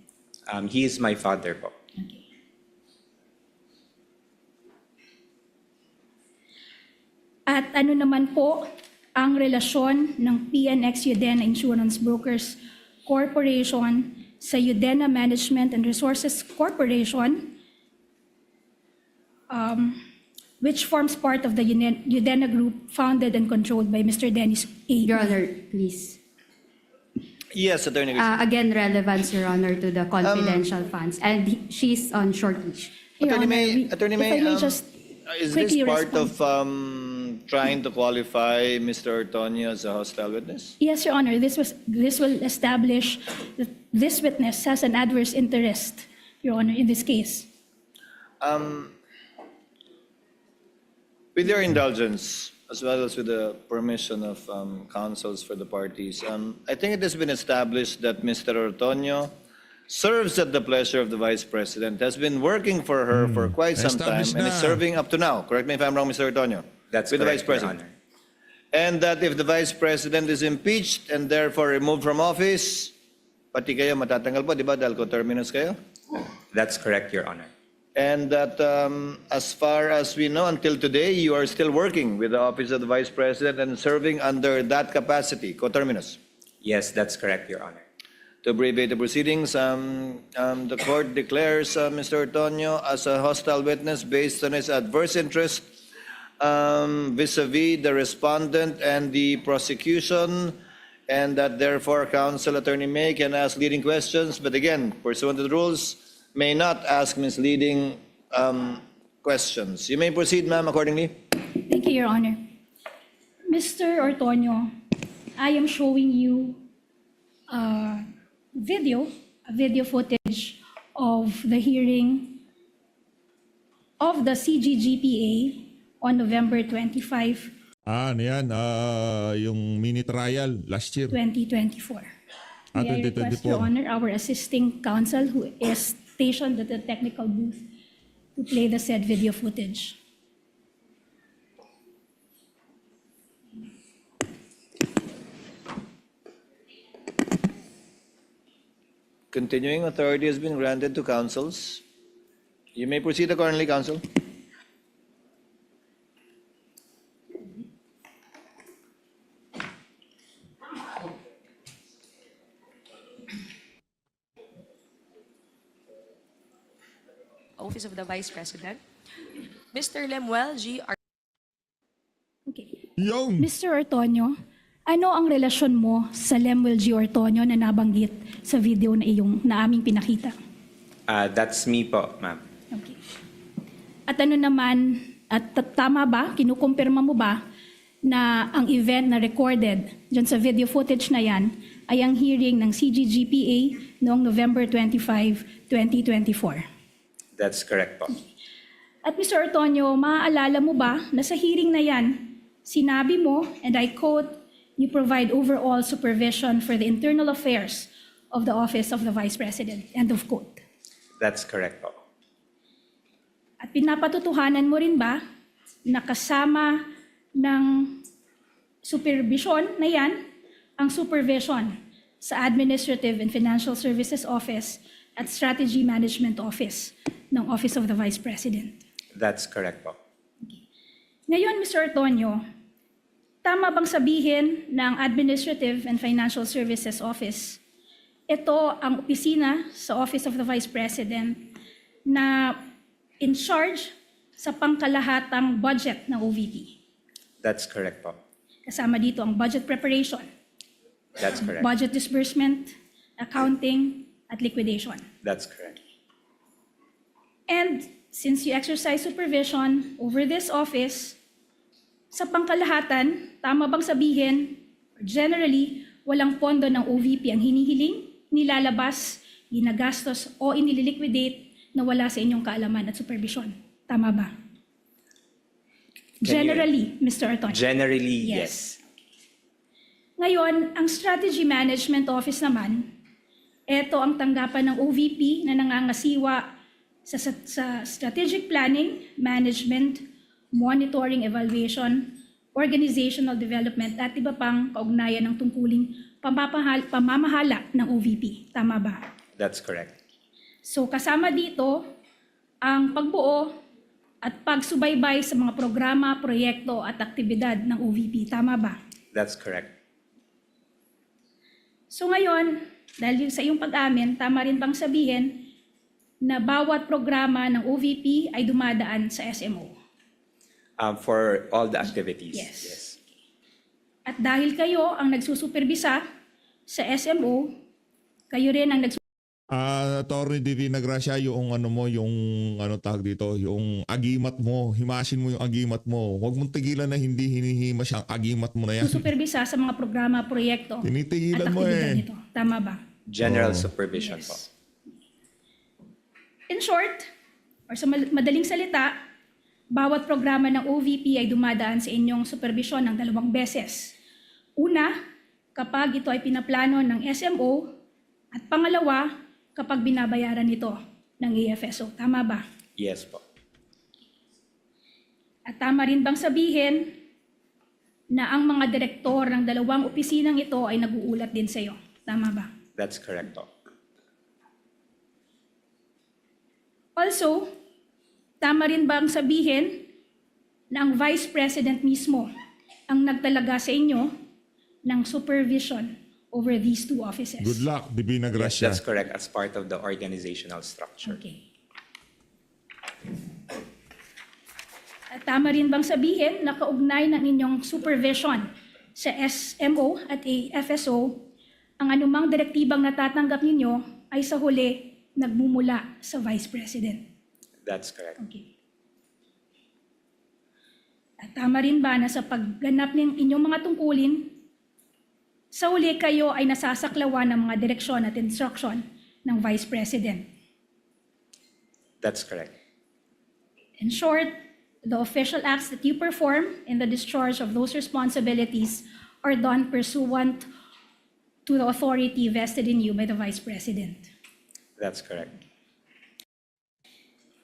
Speaker 9: He is my father po.
Speaker 6: Okay. At ano naman po ang relasyon ng PNX Udena Insurance Brokers Corporation sa Udena Management and Resources Corporation, which forms part of the Udena Group founded and controlled by Mr. Dennis A.
Speaker 7: Your Honor, please.
Speaker 4: Yes, Attorney Christine.
Speaker 7: Again, relevance, Your Honor, to the confidential funds. And she's on short leash.
Speaker 6: Your
Speaker 4: Attorney
Speaker 6: Honor,
Speaker 4: May, Attorney
Speaker 6: if I
Speaker 4: May,
Speaker 6: may just
Speaker 4: is this
Speaker 6: quickly
Speaker 4: part
Speaker 6: respond.
Speaker 4: of trying to qualify Mr. Ortonio as a hostile witness?
Speaker 6: Yes, Your Honor, this will establish that this witness has an adverse interest, Your Honor, in this case.
Speaker 4: With your indulgence, as well as with the permission of counsels for the parties, I think it has been established that Mr. Ortonio serves at the pleasure of the Vice President, has been working for her for quite some time,
Speaker 1: Established
Speaker 4: and is
Speaker 1: na.
Speaker 4: serving up to now. Correct me if I'm wrong, Mr. Ortonio.
Speaker 9: That's
Speaker 4: with the
Speaker 9: correct,
Speaker 4: Vice President.
Speaker 9: Your Honor.
Speaker 4: And that if the Vice President is impeached and therefore removed from office, pati kayo matatanggal po, di ba? Dahil coterminous kayo.
Speaker 9: That's correct, Your Honor.
Speaker 4: And that as far as we know, until today, you are still working with the Office of the Vice President and serving under that capacity, coterminous.
Speaker 9: Yes, that's correct, Your Honor.
Speaker 4: To abbreviate the proceedings, the court declares Mr. Ortonio as a hostile witness based on his adverse interest vis-a-vis the respondent and the prosecution, and that therefore counsel Attorney May can ask leading questions, but again, pursuant to the rules, may not ask misleading questions. You may proceed, ma'am, accordingly.
Speaker 6: Thank you, Your Honor. Mr. Ortonio, I am showing you a video footage of the hearing of the CGGPA on November 25,
Speaker 1: Ano yan? Yung mini trial last year.
Speaker 6: 2024. May I request,
Speaker 1: 2024.
Speaker 6: Your Honor, our assisting counsel who is stationed at the technical booth to play the said video footage.
Speaker 4: Continuing authority has been granted to counsels. You may proceed accordingly, counsel.
Speaker 10: Office of the Vice President. Mr. Lemuel G.
Speaker 6: Okay.
Speaker 1: Yung!
Speaker 6: Mr. Ortonio, ano ang relasyon mo sa Lemuel G. Ortonio na nabanggit sa video na aming pinakita?
Speaker 9: That's me po, ma'am.
Speaker 6: Okay. At ano naman, at tama ba, kinukumpirma mo ba na ang event na recorded dyan sa video footage na yan ay ang hearing ng CGGPA noong November 25, 2024?
Speaker 9: That's correct po.
Speaker 6: At Mr. Ortonio, maaalala mo ba na sa hearing na yan, sinabi mo, and I quote, you provide overall supervision for the internal affairs of the Office of the Vice President. End of quote.
Speaker 9: That's correct po.
Speaker 6: At pinapatutuhanan mo rin ba na kasama ng supervision na yan ang supervision sa Administrative and Financial Services Office at Strategy Management Office ng Office of the Vice President?
Speaker 9: That's correct po.
Speaker 6: Ngayon, Mr. Antonio, tama bang sabihin ng Administrative and Financial Services Office, ito ang opisina sa Office of the Vice President na in charge sa pangkalahatang budget ng OVP?
Speaker 9: That's correct po.
Speaker 6: Kasama dito ang budget preparation,
Speaker 9: That's correct.
Speaker 6: budget disbursement, accounting, at liquidation.
Speaker 9: That's correct.
Speaker 6: And since you exercise supervision over this office, sa pangkalahatan, tama bang sabihin, generally, walang pondo ng OVP ang hinihiling, nilalabas, ginagastos o inililiquidate na wala sa inyong kaalaman at supervision? Tama ba? Generally, Mr. Antonio.
Speaker 9: Generally,
Speaker 6: Yes.
Speaker 9: yes.
Speaker 6: Ngayon, ang Strategy Management Office naman, ito ang tanggapan ng OVP na nangangasiwa sa strategic planning, management, monitoring, evaluation, organizational development, at iba pang kaugnayan ng tungkuling pamamahala ng OVP. Tama ba?
Speaker 9: That's correct.
Speaker 6: So kasama dito ang pagbuo at pagsubaybay sa mga programa, proyekto at aktibidad ng OVP. Tama ba?
Speaker 9: That's correct.
Speaker 6: So ngayon, dahil sa iyong pag-amin, tama rin bang sabihin na bawat programa ng OVP ay dumadaan sa SMO?
Speaker 9: For all the activities.
Speaker 6: Yes. At dahil kayo ang nagsusuperbisa sa SMO, kayo rin ang
Speaker 1: Attorney Didi Nagracia, yung ano mo, yung ano tawag dito, yung agimat mo, himasin mo yung agimat mo. Huwag mong tigilan na hindi hinihimas ang agimat mo na yan.
Speaker 6: nagsusuperbisa sa mga programa, proyekto at
Speaker 1: Tinitigilan mo
Speaker 6: aktibidad
Speaker 1: eh.
Speaker 6: nito. Tama ba?
Speaker 9: General
Speaker 1: Oh.
Speaker 9: supervision
Speaker 6: Yes.
Speaker 9: po.
Speaker 6: In short, or sa madaling salita, bawat programa ng OVP ay dumadaan sa inyong supervision ng 2 beses. Una, kapag ito ay pinaplano ng SMO, at pangalawa, kapag binabayaran ito ng AFSO. Tama ba?
Speaker 9: Yes po.
Speaker 6: At tama rin bang sabihin na ang mga direktor ng 2 opisinang ito ay nag-uulat din sa iyo? Tama ba?
Speaker 9: That's correct po.
Speaker 6: Also, tama rin bang sabihin na ang Vice President mismo ang nagtalaga sa inyo ng supervision over these 2 offices?
Speaker 1: Good luck, Didi
Speaker 9: Yes,
Speaker 1: Nagracia.
Speaker 9: that's correct as part of the organizational structure.
Speaker 6: Okay. At tama rin bang sabihin na kaugnay ng inyong supervision sa SMO at AFSO, ang anumang direktibang natatanggap ninyo ay sa huli nagmumula sa Vice President?
Speaker 9: That's correct.
Speaker 6: Okay. At tama rin ba na sa pagganap ng inyong mga tungkulin, sa huli kayo ay nasasaklawan ng mga direksyon at instruction ng Vice President?
Speaker 9: That's correct.
Speaker 6: In short, the official acts that you perform in the discharge of those responsibilities are done pursuant to the authority vested in you by the Vice President.
Speaker 9: That's correct.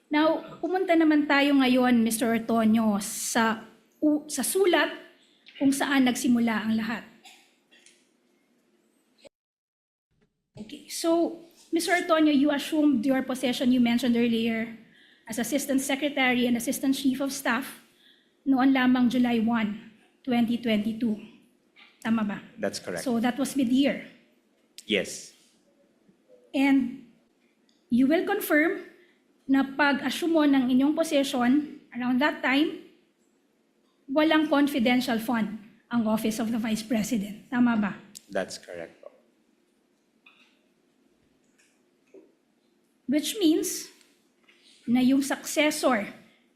Speaker 6: Now, pumunta naman tayo ngayon, Mr. Antonio, sa sulat kung saan nagsimula ang lahat. Okay, so, Mr. Antonio, you assumed your position you mentioned earlier as Assistant Secretary and Assistant Chief of Staff noon lamang July 1, 2022. Tama ba?
Speaker 9: That's correct.
Speaker 6: So, that was mid-year.
Speaker 9: Yes.
Speaker 6: And you will confirm na pag-assume mo ng inyong position around that time, walang confidential fund ang Office of the Vice President. Tama ba?
Speaker 9: That's correct po.
Speaker 6: Which means na yung successor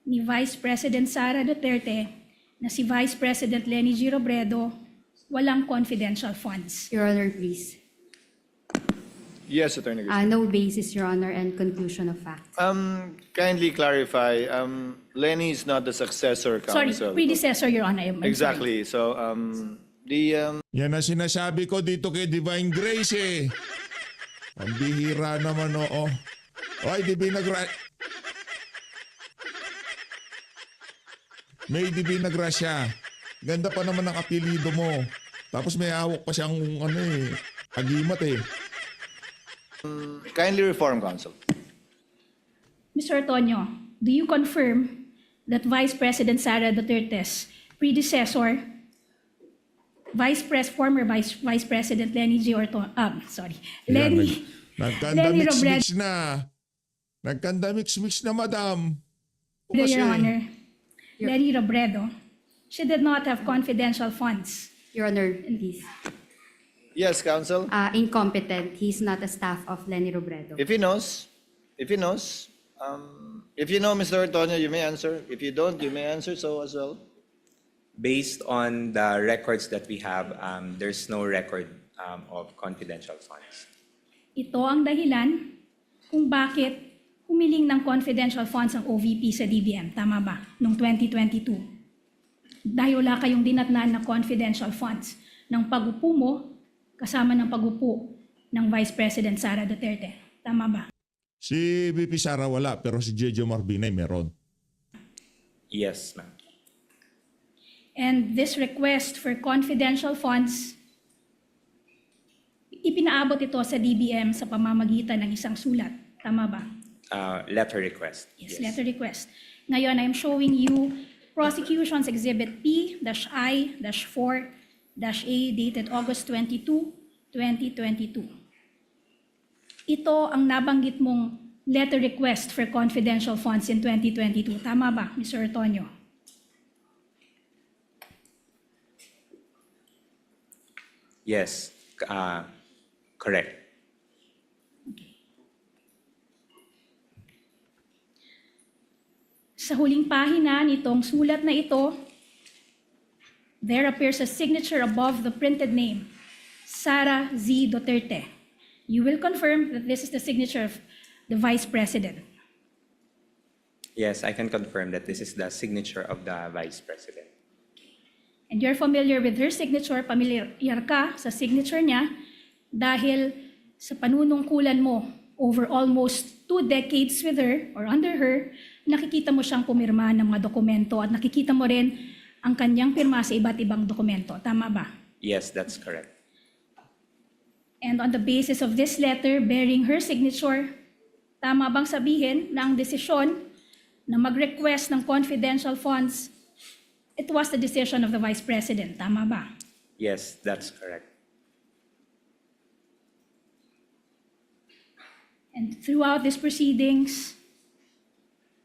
Speaker 6: ni Vice President Sara Duterte na si Vice President Leni G. Robredo, walang confidential funds.
Speaker 7: Your Honor, please.
Speaker 4: Yes, Attorney Garcia.
Speaker 7: No basis, Your Honor, and conclusion of facts.
Speaker 4: Kindly clarify, Lenny is not the successor
Speaker 6: Sorry,
Speaker 4: counsel.
Speaker 6: predecessor, Your Honor. I'm sorry.
Speaker 4: Exactly. So
Speaker 1: Yan ang sinasabi ko dito kay Divine Grace eh. Ang bihira naman oo. Oy, Divina Gracia. May Divina Gracia. Ganda pa naman ang apelido mo. Tapos may hawak pa siyang agimat eh.
Speaker 4: Kindly reform, Counsel.
Speaker 6: Mr. Antonio, do you confirm that Vice President Sara Duterte's predecessor, former Vice President Lenny G. Lenny
Speaker 1: Nagkanda-mix-mix na. Nagkanda-mix-mix na, madam.
Speaker 6: Your Honor, Lenny Robredo, she did not have confidential funds.
Speaker 7: Your Honor, please.
Speaker 4: Yes, Counsel.
Speaker 7: Incompetent. He's not a staff of Lenny Robredo.
Speaker 4: If he knows, if you know, Mr. Antonio, you may answer. If you don't, you may answer so as well.
Speaker 9: Based on the records that we have, there's no record of confidential funds.
Speaker 6: Ito ang dahilan kung bakit humiling ng confidential funds ang OVP sa DBM. Tama ba? Noong 2022. Dahil wala kayong dinatnan na confidential funds ng pag-upo mo kasama ng pag-upo ng Vice President Sara Duterte. Tama ba?
Speaker 1: Si VP Sara wala, pero si Jejo Marbinay meron.
Speaker 9: Yes, ma'am.
Speaker 6: And this request for confidential funds, ipinaabot ito sa DBM sa pamamagitan ng isang sulat. Tama ba?
Speaker 9: Letter request.
Speaker 6: Yes, letter request. Ngayon, I'm showing you Prosecution's Exhibit P-I-4-A dated August 22, 2022. Ito ang nabanggit mong letter request for confidential funds in 2022. Tama ba, Mr. Antonio?
Speaker 9: Yes, correct.
Speaker 6: Sa huling pahina nitong sulat na ito, there appears a signature above the printed name, Sara Z. Duterte. You will confirm that this is the signature of the Vice President.
Speaker 9: Yes, I can confirm that this is the signature of the Vice President.
Speaker 6: And you're familiar with her signature, familiar ka sa signature niya dahil sa panunungkulan mo over almost 2 decades with her or under her, nakikita mo siyang pumirma ng mga dokumento at nakikita mo rin ang kanyang pirma sa iba't ibang dokumento. Tama ba?
Speaker 9: Yes, that's correct.
Speaker 6: And on the basis of this letter bearing her signature, tama bang sabihin na ang desisyon na mag-request ng confidential funds, it was the decision of the Vice President? Tama ba?
Speaker 9: Yes, that's correct.
Speaker 6: And throughout these proceedings,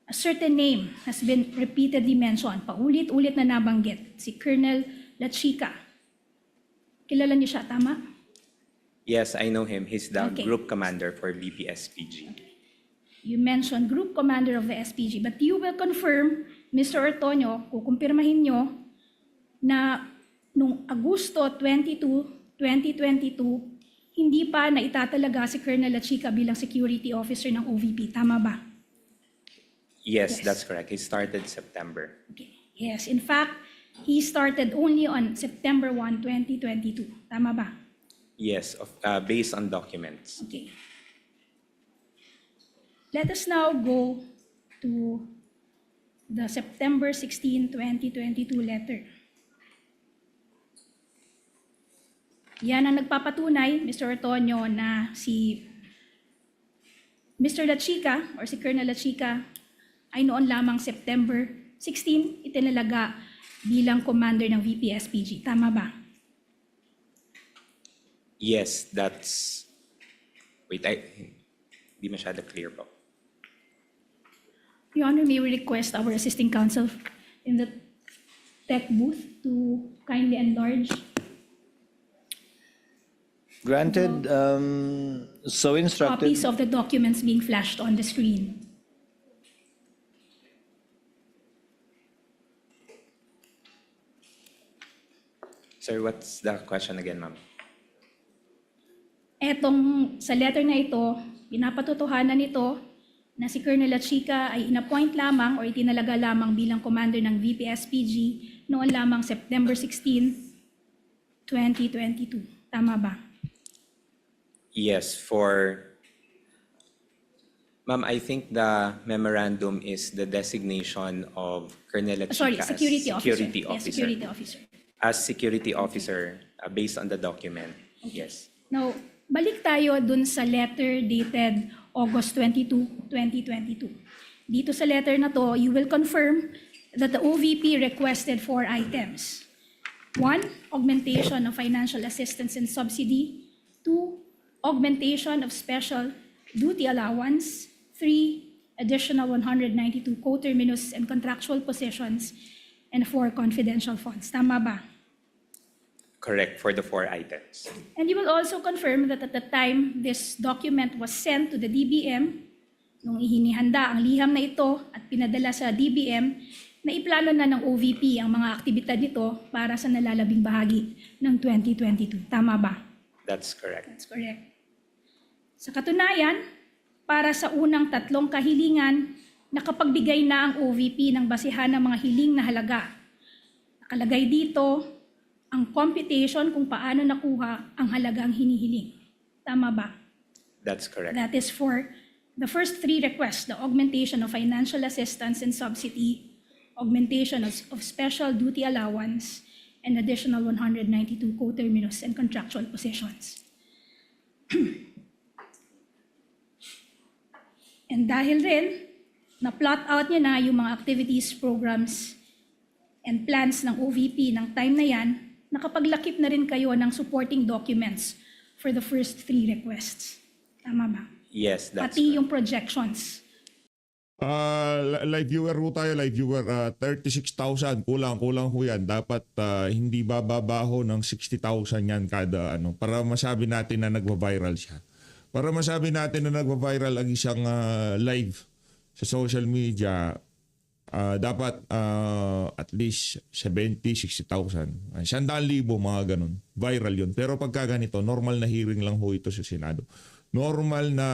Speaker 6: a certain name has been repeatedly mentioned, paulit-ulit na nabanggit, si Colonel La Chica. Kilala niyo siya, tama?
Speaker 9: Yes, I know him. He's the
Speaker 6: Okay.
Speaker 9: group commander for BPSPG.
Speaker 6: You mentioned group commander of the SPG, but you will confirm, Mr. Ortonio, kukumpirmahin nyo na noong Agosto 22, 2022, hindi pa na itatalaga si Colonel La Chica bilang security officer ng OVP. Tama ba?
Speaker 9: Yes,
Speaker 6: Yes.
Speaker 9: that's correct. He started September.
Speaker 6: Okay. Yes, in fact, he started only on September 1, 2022. Tama ba?
Speaker 9: Yes, based on documents.
Speaker 6: Okay. Let us now go to the September 16, 2022 letter. Yan ang nagpapatunay, Mr. Ortonio, na si Mr. La Chica or si Colonel La Chica ay noon lamang September 16 itinalaga bilang commander ng VP-SPG. Tama ba?
Speaker 9: Yes, that's... Wait, di masyado clear po.
Speaker 6: Your Honor, may we request our assisting counsel in the tech booth to kindly enlarge.
Speaker 4: Granted, so instructed.
Speaker 6: Copies of the documents being flashed on the screen.
Speaker 9: Sir, what's the question again, ma'am?
Speaker 6: Etong sa letter na ito, pinapatotohanan nito na si Colonel La Chica ay inappoint lamang o itinalaga lamang bilang commander ng VP-SPG noon lamang September 16, 2022. Tama ba?
Speaker 9: Yes, Ma'am, I think the memorandum is the designation of Colonel Achica
Speaker 6: Sorry,
Speaker 9: as
Speaker 6: security officer.
Speaker 9: security
Speaker 6: Yes,
Speaker 9: officer.
Speaker 6: security officer.
Speaker 9: As security officer, based on the document. Yes.
Speaker 6: Now, balik tayo dun sa letter dated August 22, 2022. Dito sa letter na to, you will confirm that the OVP requested 4 items. 1, augmentation of financial assistance and subsidy. 2, augmentation of special duty allowance. 3, additional 192 co-terminus and contractual positions. And 4, confidential funds. Tama ba?
Speaker 9: Correct, for the 4 items.
Speaker 6: And you will also confirm that at the time this document was sent to the DBM, nung ihinihanda ang liham na ito at pinadala sa DBM, naiplano na ng OVP ang mga aktibidad nito para sa nalalabing bahagi ng 2022. Tama ba?
Speaker 9: That's correct.
Speaker 6: That's correct. Sa katunayan, para sa unang 3 kahilingan, nakapagbigay na ang OVP ng basihan ng mga hiling na halaga. Nakalagay dito ang computation kung paano nakuha ang halagang hinihiling. Tama ba?
Speaker 9: That's correct.
Speaker 6: That is for the first 3 requests, the augmentation of financial assistance and subsidy, augmentation of special duty allowance, and additional 192 co-terminus and contractual positions. And dahil rin, na-plot out niya na yung mga activities, programs, and plans ng OVP ng time na yan, nakapaglakip na rin kayo ng supporting documents for the first 3 requests. Tama ba?
Speaker 9: Yes, that's
Speaker 6: Pati
Speaker 9: correct.
Speaker 6: yung projections.
Speaker 1: Live viewer ho tayo, live viewer, 36,000, kulang ho yan. Dapat hindi bababa ho ng 60,000 yan kada ano, para masabi natin na nagva-viral siya. Para masabi natin na nagva-viral ang isang live sa social media, dapat at least 70, 60,000. 100,000 mga ganun. Viral yun. Pero pagka ganito, normal na hearing lang ho ito sa Senado. Normal na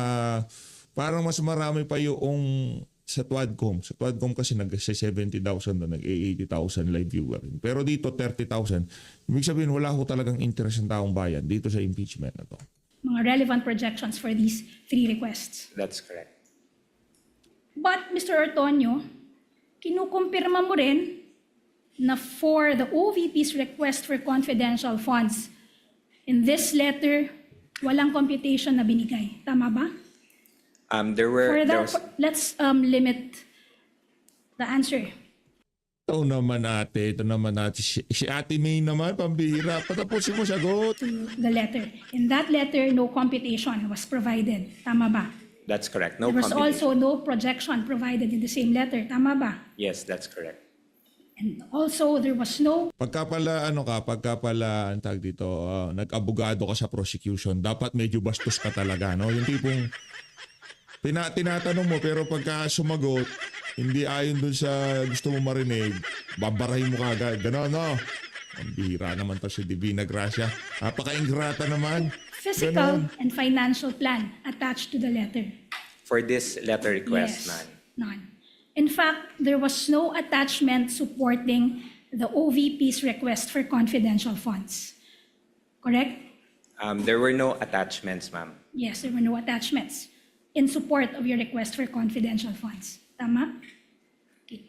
Speaker 1: parang mas marami pa yung sa Twadcom. Sa Twadcom kasi nag-70,000 doon, nag-80,000 live viewer. Pero dito 30,000. Ibig sabihin wala ho talagang interest ng taong bayan dito sa impeachment na to.
Speaker 6: Mga relevant projections for these 3 requests.
Speaker 9: That's correct.
Speaker 6: But, Mr. Ortonio, kinukumpirma mo rin na for the OVP's request for confidential funds, in this letter, walang computation na binigay. Tama ba?
Speaker 9: There was
Speaker 6: Let's limit the answer.
Speaker 1: Ito naman ate. Si Ate May naman, pambihira. Patapusin mo sagot.
Speaker 6: The letter. In that letter, no computation was provided. Tama ba?
Speaker 9: That's correct. No
Speaker 6: There was
Speaker 9: computation.
Speaker 6: also no projection provided in the same letter. Tama ba?
Speaker 9: Yes, that's correct.
Speaker 6: And also, there was no
Speaker 1: Pagka pala ang tag dito, nag-abogado ka sa prosecution, dapat medyo bastos ka talaga, no? Yung tipong tinatanong mo pero pagka sumagot, hindi ayon dun sa gusto mo marinig, babarahin mo kagad. Gano'n, no? Ang bihira naman to si Divina Gracia. Napaka-ingrata naman.
Speaker 6: physical
Speaker 1: Ganon.
Speaker 6: and financial plan attached to the letter.
Speaker 9: For this letter request,
Speaker 6: Yes,
Speaker 9: none.
Speaker 6: none. In fact, there was no attachment supporting the OVP's request for confidential funds. Correct?
Speaker 9: There were no attachments, ma'am.
Speaker 6: Yes, there were no attachments in support of your request for confidential funds. Tama? Okay.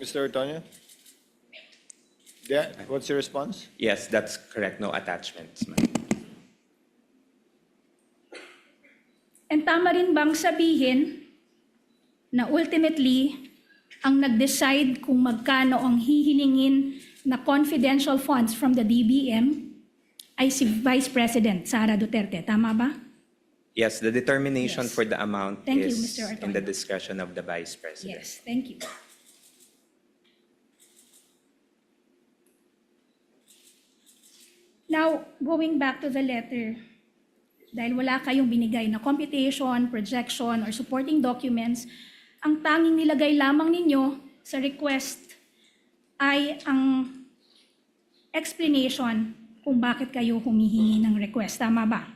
Speaker 4: Mr. Ortonio? Yeah, what's your response?
Speaker 9: Yes, that's correct. No attachments, ma'am.
Speaker 6: And tama rin bang sabihin na ultimately, ang nag-decide kung magkano ang hihilingin na confidential funds from the DBM ay si Vice President Sara Duterte. Tama ba?
Speaker 9: Yes, the determination
Speaker 6: Yes.
Speaker 9: for the amount
Speaker 6: Thank you,
Speaker 9: is
Speaker 6: Mr. Ortonio.
Speaker 9: in the discretion of the Vice President.
Speaker 6: Yes, thank you. Now, going back to the letter, dahil wala kayong binigay na computation, projection, or supporting documents, ang tanging nilagay lamang ninyo sa request ay ang explanation kung bakit kayo humihingi ng request. Tama ba?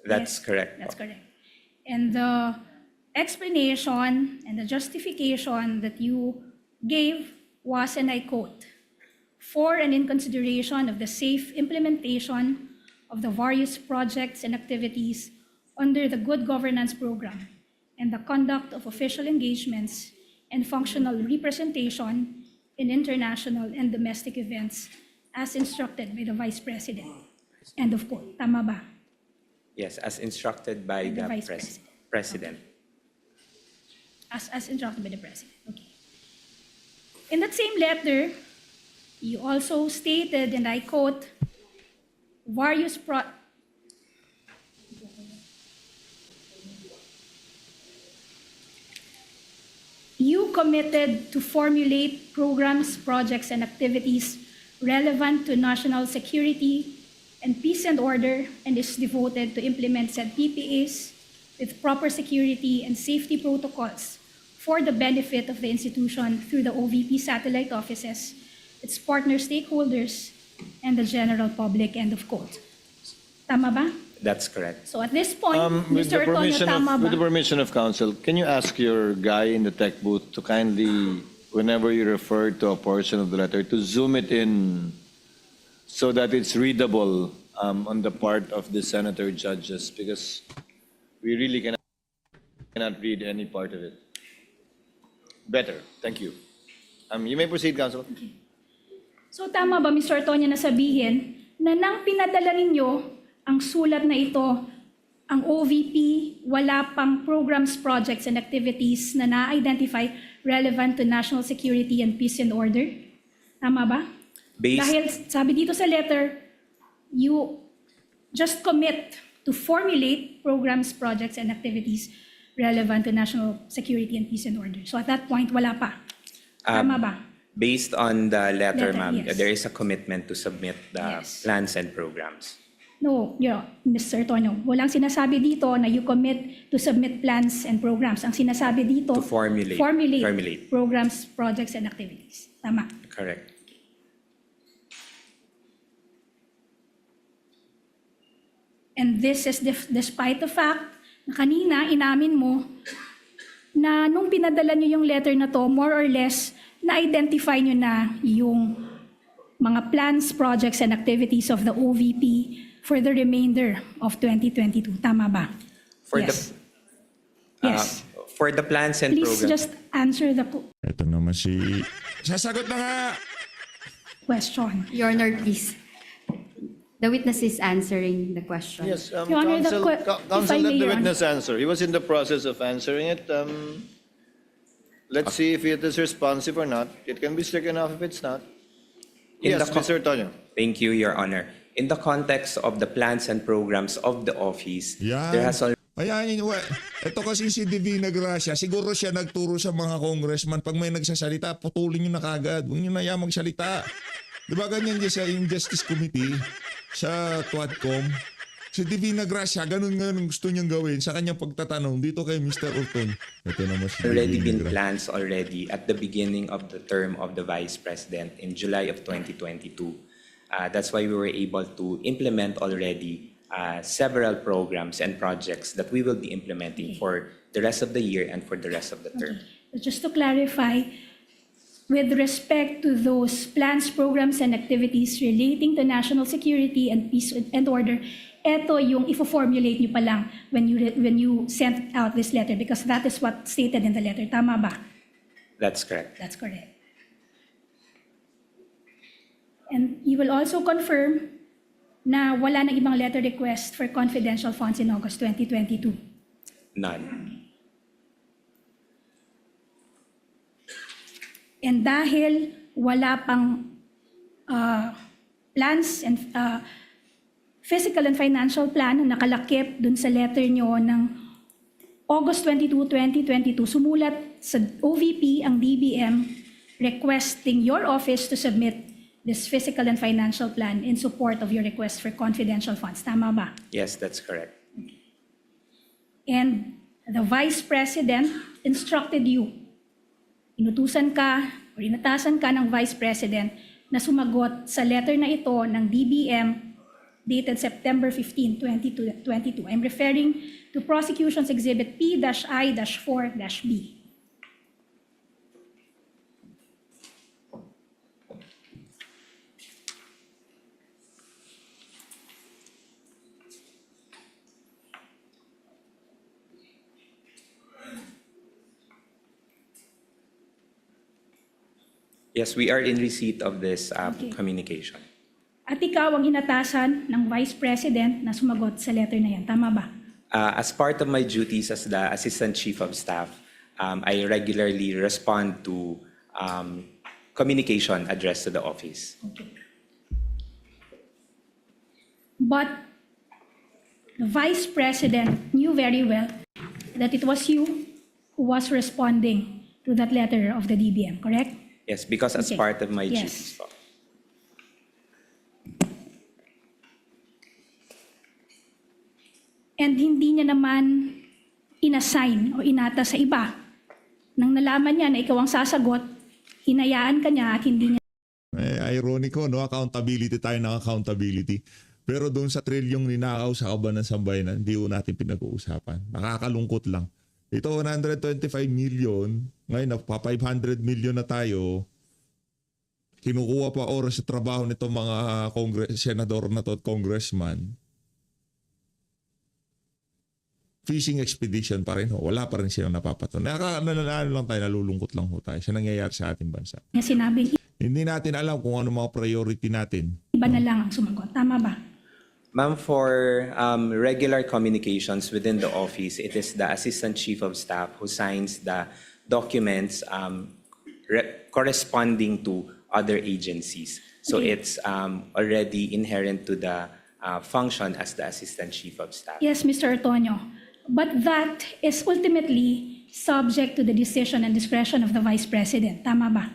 Speaker 9: That's
Speaker 6: Yes,
Speaker 9: correct.
Speaker 6: That's
Speaker 9: po.
Speaker 6: correct. And the explanation and the justification that you gave was, and I quote, "for and in consideration of the safe implementation of the various projects and activities under the Good Governance Program and the conduct of official engagements and functional representation in international and domestic events as instructed by the Vice President." End of quote. Tama ba?
Speaker 9: Yes, as instructed by
Speaker 6: And the
Speaker 9: the
Speaker 6: Vice President.
Speaker 9: President.
Speaker 6: As instructed by the President. Okay. In that same letter, you also stated, and I quote, you committed to formulate programs, projects, and activities relevant to national security and peace and order, and is devoted to implement said PPAs with proper security and safety protocols for the benefit of the institution through the OVP satellite offices, its partner stakeholders, and the general public. End of quote. Tama ba?
Speaker 9: That's correct.
Speaker 6: So at this point,
Speaker 4: With the
Speaker 6: Mr. Antonio,
Speaker 4: permission
Speaker 6: tama
Speaker 4: of, with the
Speaker 6: ba?
Speaker 4: permission of council, can you ask your guy in the tech booth to kindly, whenever you refer to a portion of the letter, to zoom it in so that it's readable on the part of the senator judges, because we really cannot read any part of it. Better. Thank you. You may proceed, council.
Speaker 6: So tama ba, Mr. Antonio, na sabihin na nang pinadala ninyo ang sulat na ito, ang OVP, wala pang programs, projects, and activities na na-identify relevant to national security and peace and order? Tama ba? Dahil sabi dito sa letter, you just commit to formulate programs, projects, and activities relevant to national security and peace and order. So at that point, wala pa. Tama ba?
Speaker 9: Based on the letter,
Speaker 6: Letter,
Speaker 9: ma'am,
Speaker 6: yes.
Speaker 9: there is a commitment to submit the
Speaker 6: Yes.
Speaker 9: plans and programs.
Speaker 6: No, Mr. Antonio, walang sinasabi dito na you commit to submit plans and programs. Ang sinasabi dito,
Speaker 9: To formulate. Formulate.
Speaker 6: programs, projects, and activities. Tama.
Speaker 9: Correct.
Speaker 6: And this is despite the fact na kanina inamin mo na nung pinadala nyo yung letter na to, more or less, na-identify nyo na yung mga plans, projects, and activities of the OVP for the remainder of 2022. Tama ba?
Speaker 9: For
Speaker 6: Yes.
Speaker 9: the
Speaker 6: Yes.
Speaker 9: for the plans and
Speaker 6: Please
Speaker 9: programs.
Speaker 6: just answer the
Speaker 1: Ito naman si... Sasagot na nga!
Speaker 6: question.
Speaker 7: Your Honor, please. The witness is answering the question.
Speaker 4: Yes,
Speaker 6: Your Honor, the
Speaker 4: council,
Speaker 6: que- if
Speaker 4: council
Speaker 6: I
Speaker 4: let
Speaker 6: may,
Speaker 4: the
Speaker 6: Your
Speaker 4: witness answer. He was in the process of answering it. Let's see if it is responsive or not. It can be stricken off if it's not.
Speaker 9: In
Speaker 4: Yes,
Speaker 9: the co-
Speaker 4: Mr. Antonio.
Speaker 9: Thank you, Your Honor. In the context of the plans and programs of the office,
Speaker 1: Yan.
Speaker 9: there has already
Speaker 1: Ayan, ito kasi si Divina Gracia, siguro siya nagturo sa mga congressman, pag may nagsasalita, putulin nyo na kagad. Huwag nyo na yan magsalita. Di ba ganyan dyan sa Injustice Committee, sa TWADCOM? Si Divina Gracia, ganun nga ang gusto niyang gawin sa kanyang pagtatanong dito kay Mr. Orton. Ito naman si
Speaker 9: already
Speaker 1: Divina
Speaker 9: been
Speaker 1: Gracia.
Speaker 9: plans already at the beginning of the term of the Vice President in July of 2022. That's why we were able to implement already several programs and projects that we will be implementing for the rest of the year and for the rest of the term.
Speaker 6: So just to clarify, with respect to those plans, programs, and activities relating to national security and peace and order, eto yung ifo-formulate nyo pa lang when you sent out this letter, because that is what stated in the letter. Tama ba?
Speaker 9: That's correct.
Speaker 6: That's correct. And you will also confirm na wala nang ibang letter request for confidential funds in August 2022.
Speaker 9: None.
Speaker 6: And dahil wala pang plans and physical and financial plan na nakalakip dun sa letter nyo ng August 22, 2022, sumulat sa OVP ang DBM requesting your office to submit this physical and financial plan in support of your request for confidential funds. Tama ba?
Speaker 9: Yes, that's correct.
Speaker 6: And the Vice President instructed you, inutusan ka o inatasan ka ng Vice President na sumagot sa letter na ito ng DBM dated September 15, 2022. I'm referring to Prosecution's Exhibit P-I-4-B.
Speaker 9: Yes, we are in receipt of this
Speaker 6: Okay.
Speaker 9: communication.
Speaker 6: At ikaw ang inatasan ng Vice President na sumagot sa letter na yan. Tama ba?
Speaker 9: As part of my duties as the Assistant Chief of Staff, I regularly respond to communication addressed to the office.
Speaker 6: Okay. But the Vice President knew very well that it was you who was responding to that letter of the DBM, correct?
Speaker 9: Yes, because as
Speaker 6: Okay.
Speaker 9: part of my
Speaker 6: Yes.
Speaker 9: duties. po.
Speaker 6: And hindi niya naman inassign o inata sa iba. Nang nalaman niya na ikaw ang sasagot, hinayaan ka niya at hindi niya
Speaker 1: Ironiko, no? Accountability tayo ng accountability. Pero doon sa trilyong ninakaw sa kaban ng sambayanan, hindi ko natin pinag-uusapan. Nakakalungkot lang. Ito, 125 million. Ngayon, pa 500 million na tayo. Kinukuha pa oras sa trabaho nito mga senador na to at congressman. Fishing expedition pa rin. Wala pa rin silang napapatunayan. Lang tayo, nalulungkot lang ho tayo sa nangyayari sa ating bansa.
Speaker 6: sinabing
Speaker 1: Hindi natin alam kung ano mga priority natin.
Speaker 6: iba na lang ang sumagot. Tama ba?
Speaker 9: Ma'am, for regular communications within the office, it is the Assistant Chief of Staff who signs the documents corresponding to other agencies. So
Speaker 6: Okay.
Speaker 9: it's already inherent to the function as the Assistant Chief of Staff.
Speaker 6: Yes, Mr. Antonio. But that is ultimately subject to the decision and discretion of the Vice President. Tama ba?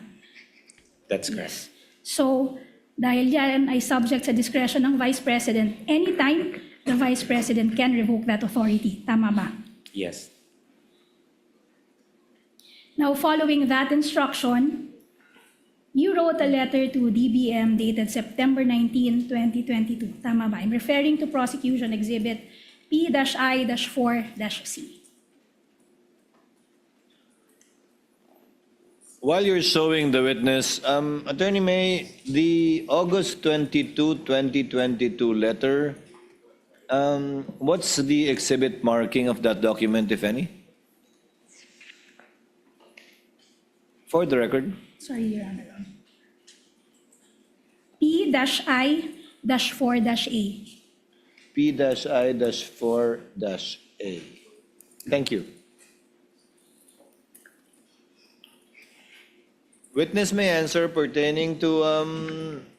Speaker 9: That's correct.
Speaker 6: So, dahil yan ay subject sa discretion ng Vice President, anytime the Vice President can revoke that authority. Tama ba?
Speaker 9: Yes.
Speaker 6: Now, following that instruction, you wrote a letter to DBM dated September 19, 2022. Tama ba? I'm referring to Prosecution Exhibit P-I-4-C.
Speaker 4: While you're showing the witness, Attorney May, the August 22, 2022 letter, what's the exhibit marking of that document, if any? For the record.
Speaker 6: Sorry, Your Honor. P-I-4-A.
Speaker 4: P-I-4-A. Thank you. Witness may answer pertaining to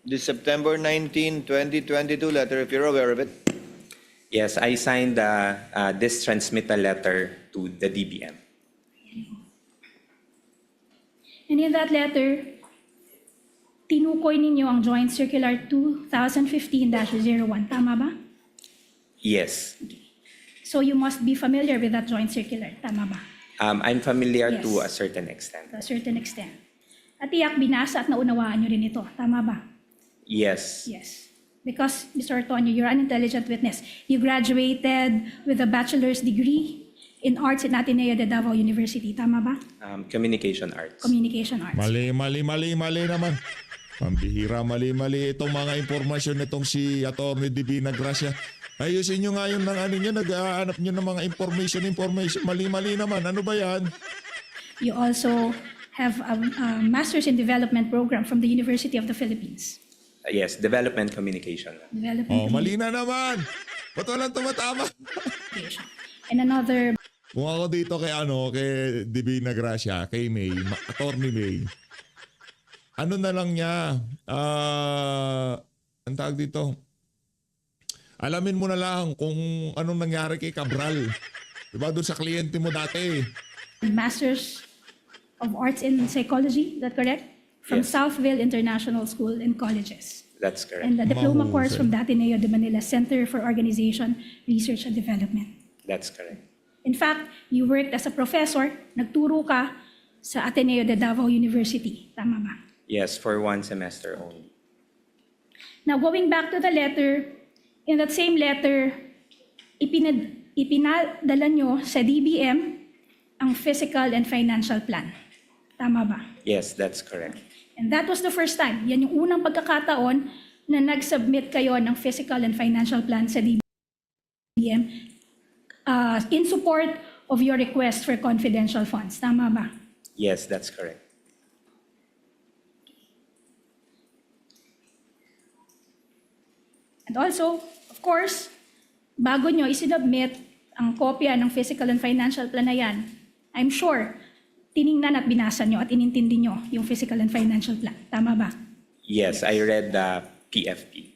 Speaker 4: the September 19, 2022 letter, if you're aware of it.
Speaker 9: Yes, I signed this transmittal letter to the DBM.
Speaker 6: And in that letter, tinukoy ninyo ang Joint Circular 2015-01. Tama ba?
Speaker 9: Yes.
Speaker 6: So you must be familiar with that Joint Circular. Tama ba?
Speaker 9: I'm familiar
Speaker 6: Yes.
Speaker 9: to a certain extent.
Speaker 6: To a certain extent. At tiyak binasa at naunawaan nyo rin ito. Tama ba?
Speaker 9: Yes.
Speaker 6: Yes. Because, Mr. Antonio, you're an intelligent witness. You graduated with a bachelor's degree in arts in Ateneo de Davao University. Tama ba?
Speaker 9: Communication arts.
Speaker 6: Communication arts.
Speaker 1: Mali naman. Pambihira, mali itong mga impormasyon nitong si Atty. Divina Gracia. Ayusin nyo nga yung nag-aanap nyo ng mga information. Mali naman. Ano ba yan?
Speaker 6: You also have a Master's in Development program from the University of the Philippines.
Speaker 9: Yes, development communication.
Speaker 6: Development
Speaker 1: Mali na naman. Ba't walang tumatama?
Speaker 6: Communication. And another
Speaker 1: Kung ako dito kay Divina Gracia, kay May, Atty. May, ano na lang niya, ang tawag dito, alamin mo na lang kung anong nangyari kay Cabral. Diba doon sa kliyente mo dati?
Speaker 6: Master's of Arts in Psychology, is that correct? From
Speaker 9: Yes.
Speaker 6: Southville International School and Colleges.
Speaker 9: That's correct.
Speaker 6: And the diploma
Speaker 1: Mahusay.
Speaker 6: course from the Ateneo de Manila Center for Organization, Research and Development.
Speaker 9: That's correct.
Speaker 6: In fact, you worked as a professor, nagturo ka sa Ateneo de Davao University. Tama ba?
Speaker 9: Yes, for 1 semester only.
Speaker 6: Now, going back to the letter, in that same letter, ipinadala nyo sa DBM ang physical and financial plan. Tama ba?
Speaker 9: Yes, that's correct.
Speaker 6: And that was the first time. Yan yung unang pagkakataon na nag-submit kayo ng physical and financial plan sa DBM in support of your request for confidential funds. Tama ba?
Speaker 9: Yes, that's correct.
Speaker 6: And also, of course, bago nyo isinubmit ang kopya ng physical and financial plan na yan, I'm sure, tiningnan at binasa nyo at inintindi nyo yung physical and financial plan. Tama ba?
Speaker 9: Yes, I read the PFP.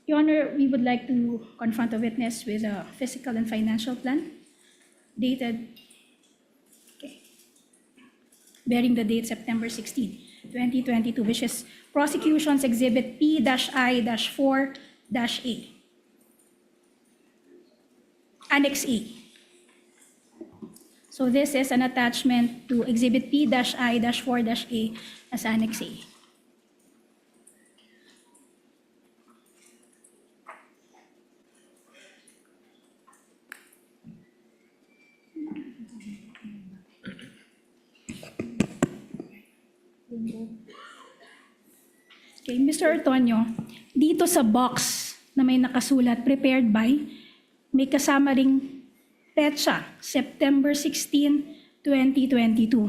Speaker 6: Your Honor, we would like to confront a witness with a physical and financial plan dated, bearing the date September 16, 2022, which is Prosecution's Exhibit P-I-4-A. Annex A. So this is an attachment to Exhibit P-I-4-A as Annex A. Okay, Mr. Antonio, dito sa box na may nakasulat, prepared by, may kasama ring petsa, September 16, 2022.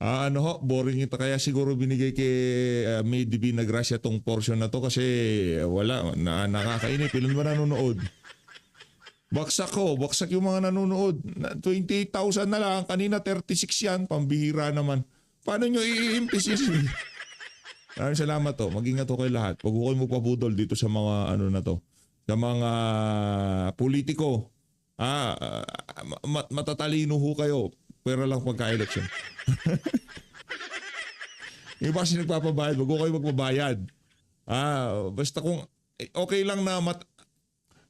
Speaker 1: Ano ho, boring ito. Kaya siguro binigay kay May Divina Gracia tong portion na to kasi wala, nakakainip. Ilan ba nanonood? Baksak yung mga nanonood. 28,000 na lang, kanina 36 yan, pambihira naman. Paano nyo i-impesis? Maraming salamat to. Mag-ingat to kayo lahat. Huwag ko kayo magpabudol dito sa mga ano na to. Sa mga politiko. Matatalino ho kayo. Pero lang pagka-election. Yung kasi nagpapabayad, huwag ko kayo magpabayad. Basta kung okay lang na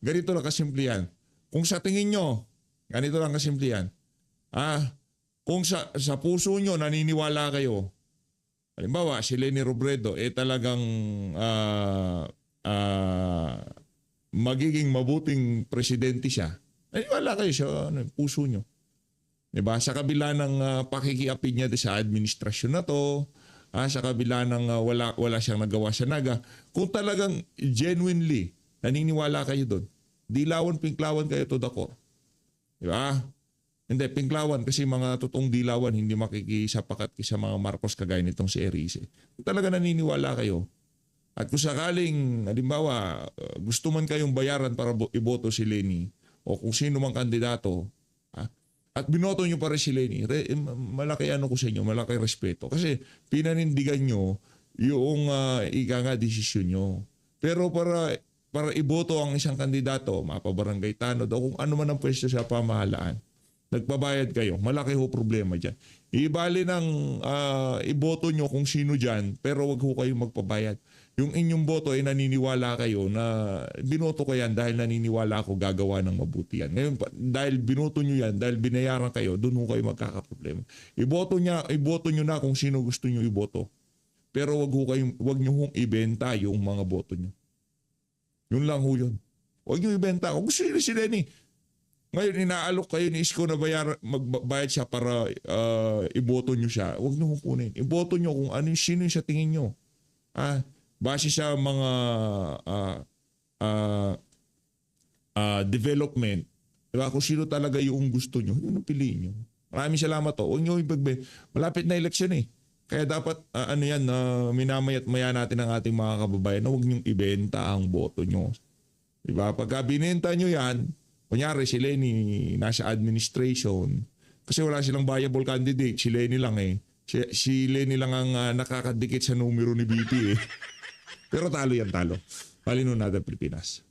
Speaker 1: ganito lang kasimple yan. Kung sa tingin nyo, ganito lang kasimple yan. Kung sa puso nyo naniniwala kayo, halimbawa, si Leni Robredo, talagang magiging mabuting presidente siya. Naniniwala kayo sa puso nyo. Diba? Sa kabila ng pakikiapid niya sa administrasyon na to, sa kabila ng wala siyang nagawa sa Naga, kung talagang genuinely naniniwala kayo doon, dilawan, pinklawan kayo to the core. Diba? Hindi, pinklawan kasi mga totoong dilawan hindi makikisapakat sa mga Marcos kagaya nitong si Erice. Kung talaga naniniwala kayo, at kung sakaling, halimbawa, gusto man kayong bayaran para iboto si Leni o kung sino mang kandidato, at binoto nyo pa rin si Leni, malaki ano ko sa inyo, malaki respeto. Kasi pinanindigan nyo yung desisyon nyo. Pero para iboto ang isang kandidato, mapabarangay tanod o kung ano man ang pwesto sa pamahalaan, nagpabayad kayo, malaki ho problema dyan. Ibali ng iboto nyo kung sino dyan, pero wag ho kayong magpabayad. Yung inyong boto ay naniniwala kayo na binoto ko yan dahil naniniwala ako gagawa ng mabuti yan. Ngayon, dahil binoto nyo yan, dahil binayaran kayo, doon ho kayo magkakaproblema. Iboto nyo na kung sino gusto nyo iboto. Pero wag nyo hong ibenta yung mga boto nyo. Yun lang ho yun. Wag nyo ibenta. Kung gusto nyo si Leni, ngayon inaalok kayo ni Isko na magbayad siya para iboto nyo siya. Wag nyo hong kunin. Iboto nyo kung sino yung sa tingin nyo. Base sa mga development, diba? Kung sino talaga yung gusto nyo, yun ang piliin nyo. Maraming salamat to. Huwag nyo malapit na eleksyon eh. Kaya dapat minamayat maya natin ang ating mga kababayan na huwag nyong ibenta ang boto nyo. Diba? Pagka binenta nyo yan, kunyari si Leni nasa administration, kasi wala silang viable candidate, si Leni lang eh. Si Leni lang ang nakakadikit sa numero ni BP eh. Pero talo yan, talo. Palino natin Pilipinas.